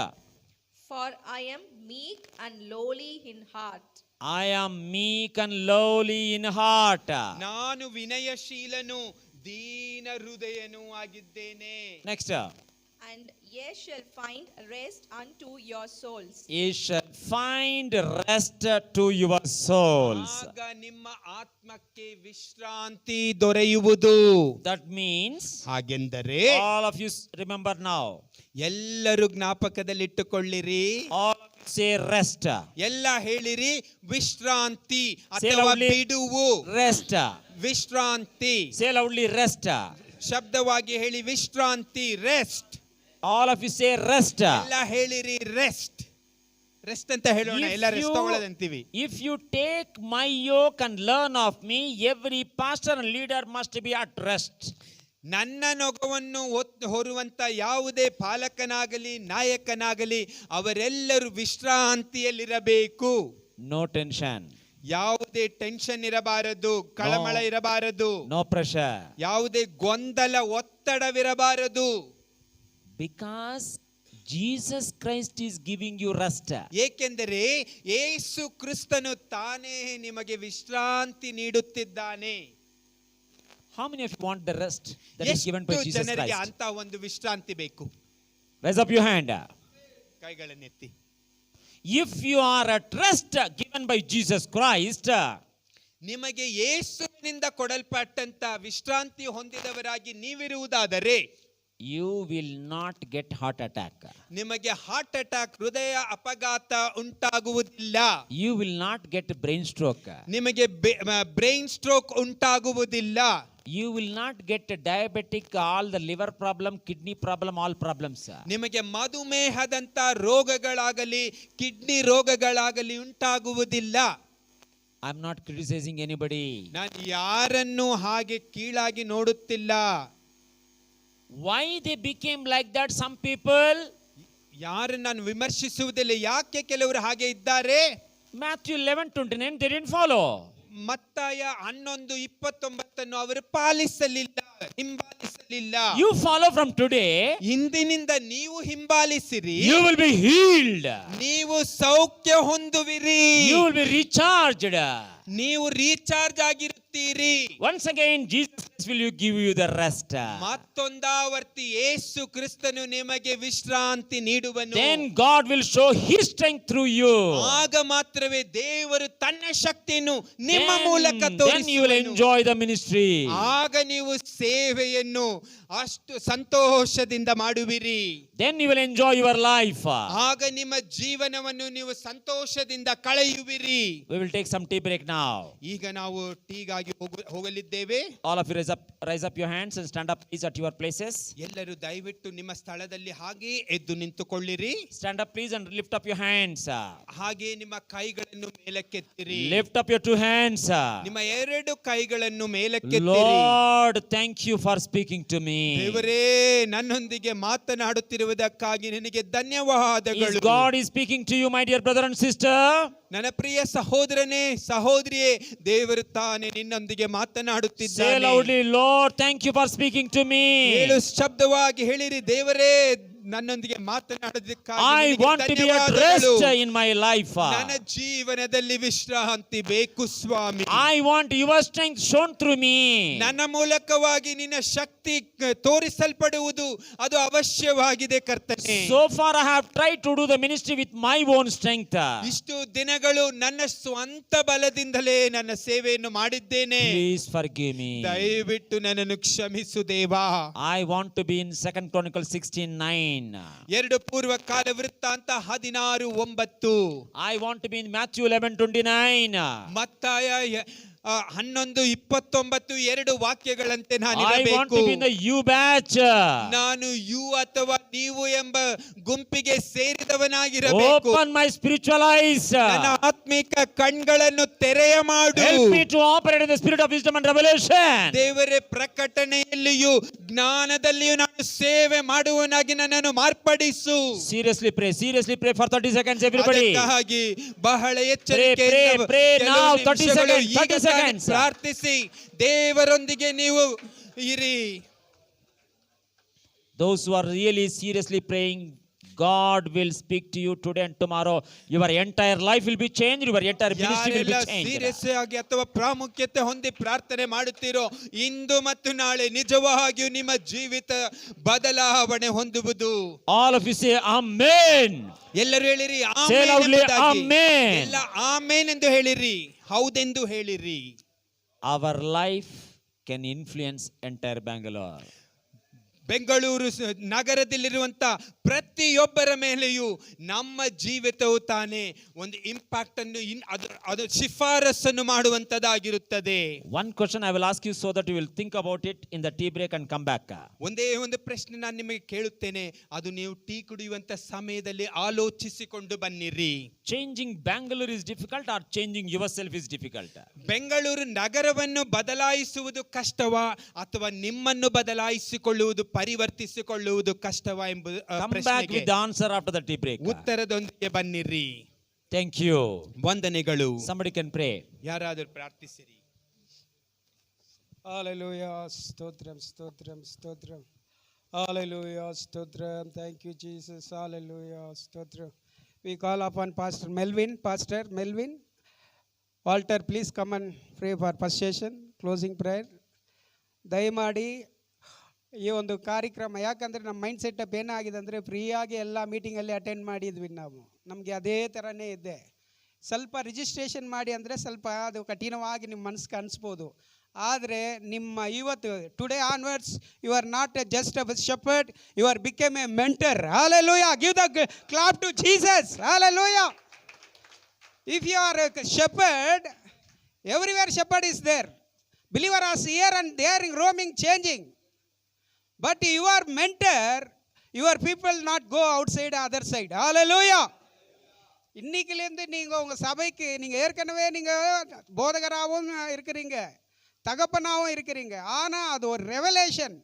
For I am meek and lowly in heart. I am meek and lowly in heart. ನಾನು ವಿನಯಶೀಲನು ದೀನ ಹೃದಯನೂ ಆಗಿದ್ದೇನೆ. Next. And ye shall find rest unto your souls. Ye shall find rest to your souls. ಆಗ ನಿಮ್ಮ ಆತ್ಮಕ್ಕೆ ವಿಶ್ರಾಂತಿ ದೊರೆಯುವುದು. That means, ಹಾಗೆಂದರೆ all of you remember now. ಎಲ್ಲರೂ ಜ್ಞಾಪಕದಲ್ಲಿಟ್ಟುಕೊಳ್ಳಿರಿ. All of you say rest. ಎಲ್ಲ ಹೇಳಿರಿ ವಿಶ್ರಾಂತಿ Say ಅಥವಾ loudly. ಬಿಡುವು. Rest. ವಿಶ್ರಾಂತಿ Say loudly rest. ಶಬ್ದವಾಗಿ ಹೇಳಿ ವಿಶ್ರಾಂತಿ, rest. All of you say rest. ಎಲ್ಲ ಹೇಳಿರಿ ರೆಸ್ಟ್. ರೆಸ್ಟ್ ಅಂತ ಹೇಳೋಣ, ಎಲ್ಲ rest ತಗೊಳ್ಳೋದಂತೀವಿ. If you take my yoke and learn of me, every pastor and leader must be at rest. ನನ್ನ ನೊಗವನ್ನು ಹೊರುವಂತ ಯಾವುದೇ ಪಾಲಕನಾಗಲಿ ನಾಯಕನಾಗಲಿ ಅವರೆಲ್ಲರೂ ವಿಶ್ರಾಂತಿಯಲ್ಲಿರಬೇಕು. No tension. ಯಾವುದೇ ಟೆನ್ಷನ್ ಇರಬಾರದು, ಕಳಮಳ ಇರಬಾರದು, No pressure. ಯಾವುದೇ ಗೊಂದಲ ಒತ್ತಡವಿರಬಾರದು. Because Jesus Christ is giving you rest. ಏಕೆಂದರೆ ಯೇಸು ಕ್ರಿಸ್ತನು ತಾನೇ ನಿಮಗೆ ವಿಶ್ರಾಂತಿ ನೀಡುತ್ತಿದ್ದಾನೆ. How many of you want the rest that is given by ಎಷ್ಟು Jesus ಜನರಿಗೆ Christ? ಅಂತ ಒಂದು ವಿಶ್ರಾಂತಿ ಬೇಕು? Raise up your hand. ಕೈಗಳನ್ನೆತ್ತಿ. If you are at rest given by Jesus Christ, ನಿಮಗೆ ಯೇಸುವಿನಿಂದ ಕೊಡಲ್ಪಟ್ಟಂತ ವಿಶ್ರಾಂತಿ ಹೊಂದಿದವರಾಗಿ ನೀವಿರುವುದಾದರೆ you will not get heart attack. ನಿಮಗೆ heart attack, ಹೃದಯ ಅಪಘಾತ ಉಂಟಾಗುವುದಿಲ್ಲ. You will not get brain stroke. ನಿಮಗೆ ಬ್ರೈನ್ ಸ್ಟ್ರೋಕ್ ಉಂಟಾಗುವುದಿಲ್ಲ. You will not get diabetic, all the liver problem, kidney problem, all problems. ನಿಮಗೆ ಮಧುಮೇಹದಂತ ರೋಗಗಳಾಗಲಿ kidney ರೋಗಗಳಾಗಲಿ ಉಂಟಾಗುವುದಿಲ್ಲ. I'm not criticizing anybody. ನಾನು ಯಾರನ್ನು ಹಾಗೆ ಕೀಳಾಗಿ ನೋಡುತ್ತಿಲ್ಲ. Why they became like that? Some people. ಯಾರನ್ನು ನಾನು ವಿಮರ್ಶಿಸುವುದಿಲ್ಲ. ಯಾಕೆ ಕೆಲವರು ಹಾಗೆ ಇದ್ದಾರೆ? Matthew 11:29 they didn't follow. ಮತ್ತಾಯ 11:29 ಅವರು ಪಾಲಿಸಲಿಲ್ಲ, ಹಿಂಬಾಲಿಸಲಿಲ್ಲ. You follow from today. ಇಂದಿನಿಂದ ನೀವು ಹಿಂಬಾಲಿಸಿರಿ, You will be healed. ನೀವು ಸೌಖ್ಯ ಹೊಂದುವಿರಿ, You will be recharged. ನೀವು ರೀಚಾರ್ಜ್ ಆಗಿರುತ್ತೀರಿ. Once again, Jesus will give you the rest. ಮತ್ತೊಂದಾವರ್ತಿ ಯೇಸು ಕ್ರಿಸ್ತನು ನಿಮಗೆ ವಿಶ್ರಾಂತಿ ನೀಡುವನು. Then God will show His strength through you. ಆಗ ಮಾತ್ರವೇ ದೇವರು ತನ್ನ ಶಕ್ತಿಯನ್ನು ನಿಮ್ಮ ಮೂಲಕ Then you will ತೋರಿಸುವನು. enjoy the ministry. ಆಗ ನೀವು ಸೇವೆಯನ್ನು ಅಷ್ಟು ಸಂತೋಷದಿಂದ ಮಾಡುವಿರಿ. Then you will enjoy your life. ಆಗ ನಿಮ್ಮ ಜೀವನವನ್ನು ನೀವು ಸಂತೋಷದಿಂದ ಕಳೆಯುವಿರಿ. We will take some tea break now. ಈಗ ನಾವು ಟೀಗಾಗಿ ಹೋಗಲಿದ್ದೇವೆ. All of you raise up your hands and stand up please at your places. ಎಲ್ಲರೂ ದಯವಿಟ್ಟು ನಿಮ್ಮ ಸ್ಥಳದಲ್ಲಿ ಹಾಗೆ ಎದ್ದು ನಿಂತುಕೊಳ್ಳಿರಿ. Stand up please and lift up your hands. ಹಾಗೆ ನಿಮ್ಮ ಕೈಗಳನ್ನು ಮೇಲಕ್ಕೆತ್ತಿರಿ. Lift up your two hands. ನಿಮ್ಮ ಎರಡು ಕೈಗಳನ್ನು ಮೇಲಕ್ಕೆತ್ತಿರಿ. Lord, thank you for speaking to me. ದೇವರೇ, ನನ್ನೊಂದಿಗೆ ಮಾತನಾಡುತ್ತಿರುವುದಕ್ಕಾಗಿ ನಿನಗೆ If ಧನ್ಯವಾದಗಳು. God is speaking to you, my dear brother and sister, ನನ್ನ ಪ್ರಿಯ ಸಹೋದರನೇ, ಸಹೋದರಿಯೇ, ದೇವರು ತಾನೇ ನಿನ್ನೊಂದಿಗೆ say ಮಾತನಾಡುತ್ತಿದ್ದಾನೆ. loudly, Lord, thank you for speaking to me. ಹೇಳು, ಶಬ್ದವಾಗಿ ಹೇಳಿರಿ, ದೇವರೇ ನನ್ನೊಂದಿಗೆ ಮಾತನಾಡೋದಕ್ಕಾಗಿ I ನಿನಗೆ want to be at ಧನ್ಯವಾದಗಳು. rest in my life. ನನ್ನ ಜೀವನದಲ್ಲಿ ವಿಶ್ರಾಂತಿ ಬೇಕು ಸ್ವಾಮಿ. I want your strength shown through me. ನನ್ನ ಮೂಲಕವಾಗಿ ನಿನ್ನ ಶಕ್ತಿ ತೋರಿಸಲ್ಪಡುವುದು ಅದು ಅವಶ್ಯವಾಗಿದೆ ಕರ್ತನೇ. So far I have tried to do the ministry with my own strength. ಇಷ್ಟು ದಿನಗಳು ನನ್ನ ಸ್ವಂತ ಬಲದಿಂದಲೇ ನನ್ನ ಸೇವೆಯನ್ನು ಮಾಡಿದ್ದೇನೆ. Please forgive me. ದಯವಿಟ್ಟು ನನ್ನನ್ನು ಕ್ಷಮಿಸು ದೇವಾ. I want to be in 2 Chronicles 16:9. ಎರಡು ಪೂರ್ವ ಕಾಲ ವೃತ್ತಾಂತ 16:9. I want to be in Matthew 11:29. ಮತ್ತಾಯ 11:29 ಎರಡು ವಾಕ್ಯಗಳಂತೆ I want ನಾನಿರಬೇಕು. to be in the U batch. ನಾನು ಯು ಅಥವಾ ನೀವು ಎಂಬ ಗುಂಪಿಗೆ ಸೇರಿದವನಾಗಿರಬೇಕು. Open my spiritual eyes. ನನ್ನ ಆತ್ಮಿಕ ಕಣ್ಗಳನ್ನು ತೆರೆಯ ಮಾಡು. Help me to operate in the spirit of wisdom and revelation. ದೇವರೇ, ಪ್ರಕಟಣೆಯಲ್ಲಿಯೂ ಜ್ಞಾನದಲ್ಲಿಯೂ ನಾನು ಸೇವೆ ಮಾಡುವನಾಗಿ ನನ್ನನ್ನು ಮಾರ್ಪಡಿಸು. Seriously pray for 30 seconds everybody. ಅದಕ್ಕಾಗಿ ಬಹಳ Pray ಎಚ್ಚರಿಕೆಯಿಂದ now, 30 ಕೆಲವು seconds, ನಿಮಿಷಗಳು 30 ಈಗ ತಾನೇ seconds. ಪ್ರಾರ್ಥಿಸಿ ದೇವರೊಂದಿಗೆ ನೀವು ಇರಿ. Those who are really seriously praying, God will speak to you today and tomorrow. Your entire life will be changed. Your entire ministry will ಯಾರೆಲ್ಲ be changed. ಸೀರಿಯಸ್ ಆಗಿ ಅಥವಾ ಪ್ರಾಮುಖ್ಯತೆ ಹೊಂದಿ ಪ್ರಾರ್ಥನೆ ಮಾಡುತ್ತೀರೋ, ಇಂದು ಮತ್ತು ನಾಳೆ ನಿಜವಾಗಿಯೂ ನಿಮ್ಮ ಜೀವಿತ ಬದಲಾವಣೆ ಹೊಂದುವುದು. All of you say Amen. ಎಲ್ಲರೂ ಹೇಳಿರಿ Say ಆಮೆನ್ loudly, ಎಂಬುದಾಗಿ. Amen. ಎಲ್ಲ ಆಮೇನ್ ಎಂದು ಹೇಳಿರಿ, ಹೌದೆಂದು ಹೇಳಿರಿ. Our life can influence entire Bangalore. Bengaluru ನಗರದಲ್ಲಿರುವಂತ ಪ್ರತಿಯೊಬ್ಬರ ಮೇಲೆಯೂ ನಮ್ಮ ಜೀವಿತವು ತಾನೇ ಒಂದು ಇಂಪ್ಯಾಕ್ಟ್ ಅನ್ನು ಅದು ಶಿಫಾರಸನ್ನು ಮಾಡುವಂತದಾಗಿರುತ್ತದೆ. One question I will ask you so that you will think about it in the tea break and come back. ಒಂದೇ ಒಂದು ಪ್ರಶ್ನೆ ನಾನು ನಿಮಗೆ ಕೇಳುತ್ತೇನೆ, ಅದು ನೀವು ಟೀ ಕುಡಿಯುವಂತ ಸಮಯದಲ್ಲಿ ಆಲೋಚಿಸಿಕೊಂಡು ಬನ್ನಿರಿ. Changing Bangalore is difficult or changing yourself is difficult? Bengaluru ನಗರವನ್ನು ಬದಲಾಯಿಸುವುದು ಕಷ್ಟವಾ ಅಥವಾ ನಿಮ್ಮನ್ನು ಬದಲಾಯಿಸಿಕೊಳ್ಳುವುದು ಪರಿವರ್ತಿಸಿಕೊಳ್ಳುವುದು ಕಷ್ಟವಾ ಎಂಬುದು Come back ಪ್ರಶ್ನೆಗೆ with the answer after the tea break. ಉತ್ತರದೊಂದಿಗೆ ಬನ್ನಿರಿ. Thank you. ವಂದನೆಗಳು. Somebody can pray. ಯಾರಾದರೂ ಪ್ರಾರ್ಥಿಸಿರಿ. Hallelujah, stotram, stotram, stotram. Hallelujah, stotram. Thank you, Jesus. Hallelujah, stotram. We call upon Pastor Melvin. Walter, please come and pray for first session, closing prayer. ದಯಮಾಡಿ ಈ ಒಂದು ಕಾರ್ಯಕ್ರಮ, ಯಾಕಂದರೆ ನಮ್ಮ mind setup ಏನಾಗಿದೆ ಅಂದರೆ ಫ್ರೀಯಾಗಿ ಎಲ್ಲ ಮೀಟಿಂಗಲ್ಲಿ ಅಟೆಂಡ್ ಮಾಡಿದ್ವಿ ನಾವು, ನಮಗೆ ಅದೇ ಥರನೇ ಇದೆ. ಸ್ವಲ್ಪ ರಿಜಿಸ್ಟ್ರೇಷನ್ ಮಾಡಿ ಅಂದರೆ ಸ್ವಲ್ಪ ಅದು ಕಠಿಣವಾಗಿ ನಿಮ್ಮ ಮನಸ್ಸಿಗೆ ಅನಿಸ್ಬೋದು. ಆದರೆ ನಿಮ್ಮ ಇವತ್ತು today onwards you are not just a shepherd, you are become a mentor. Hallelujah, give the clap to Jesus. Hallelujah. If you are a shepherd, everywhere shepherd is there. Believer is here and there roaming, changing. But you are mentor, your people not go outside other side. Hallelujah. இன்னைக்குலேருந்து நீங்கள் உங்கள் சபைக்கு நீங்கள் ஏற்கனவே நீங்கள் போதகராகவும் இருக்கிறீங்க, தகப்பனாகவும் இருக்கிறீங்க. ஆனால் அது ஒரு ரெவலேஷன்,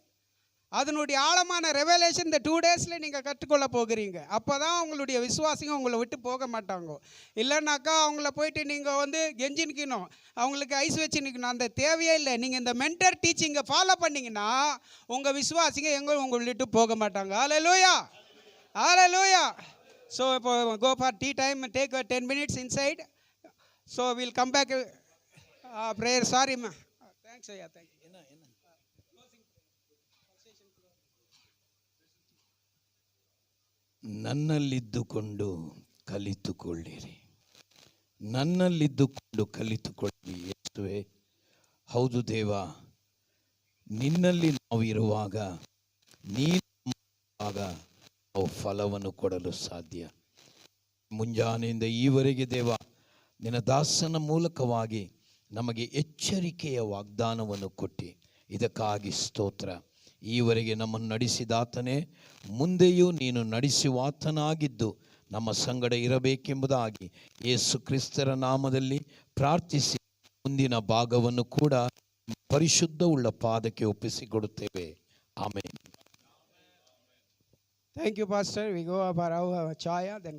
அதனுடைய ஆழமான ரெவலேஷன் இந்த 2 டேஸில் நீங்கள் கற்றுக்கொள்ள போகிறீங்க. அப்போ தான் உங்களுடைய விசுவாசிங்க உங்களை விட்டு போக மாட்டாங்க. இல்லைன்னாக்கா அவங்கள போயிட்டு நீங்கள் வந்து கெஞ்சி நிற்கணும், அவங்களுக்கு ஐஸ் வச்சு நிற்கணும், அந்த தேவையே இல்லை. நீங்கள் இந்த மென்டர் டீச்சிங்கை ஃபாலோ பண்ணிங்கன்னா உங்கள் விசுவாசிங்க எங்கே உங்களை விட்டு போக மாட்டாங்க. ஹல்லேலூயா, ஹல்லேலூயா. ஸோ இப்போ go for tea time, take 10 minutes inside. So will come back prayer. Sorry மா, தேங்க்ஸ் ஐயா, தேங்க்ஸ். ನನ್ನಲ್ಲಿದ್ದುಕೊಂಡು ಕಲಿತುಕೊಳ್ಳಿರಿ, ನನ್ನಲ್ಲಿದ್ದುಕೊಂಡು ಕಲಿತುಕೊಳ್ಳಿ. ಯೇಸುವೆ, ಹೌದು ದೇವ, ನಿನ್ನಲ್ಲಿ ನಾವು ಇರುವಾಗ, ನೀನು ನಾವು ಫಲವನ್ನು ಕೊಡಲು ಸಾಧ್ಯ. ಮುಂಜಾನೆಯಿಂದ ಈವರೆಗೆ ದೇವ ನಿನ್ನ ದಾಸನ ಮೂಲಕವಾಗಿ ನಮಗೆ ಎಚ್ಚರಿಕೆಯ ವಾಗ್ದಾನವನ್ನು ಕೊಟ್ಟು ಇದಕ್ಕಾಗಿ ಸ್ತೋತ್ರ. ಈವರೆಗೆ ನಮ್ಮನ್ನು ನಡೆಸಿದಾತನೇ, ಮುಂದೆಯೂ ನೀನು ನಡೆಸುವಾತನಾಗಿದ್ದು ನಮ್ಮ ಸಂಗಡ ಇರಬೇಕೆಂಬುದಾಗಿ ಯೇಸು ಕ್ರಿಸ್ತರ ನಾಮದಲ್ಲಿ ಪ್ರಾರ್ಥಿಸಿ ಮುಂದಿನ ಭಾಗವನ್ನು ಕೂಡ ಪರಿಶುದ್ಧವುಳ್ಳ ಪಾದಕ್ಕೆ ಒಪ್ಪಿಸಿಕೊಡುತ್ತೇವೆ. Amen. Thank you, Pastor. We go for our chaya, then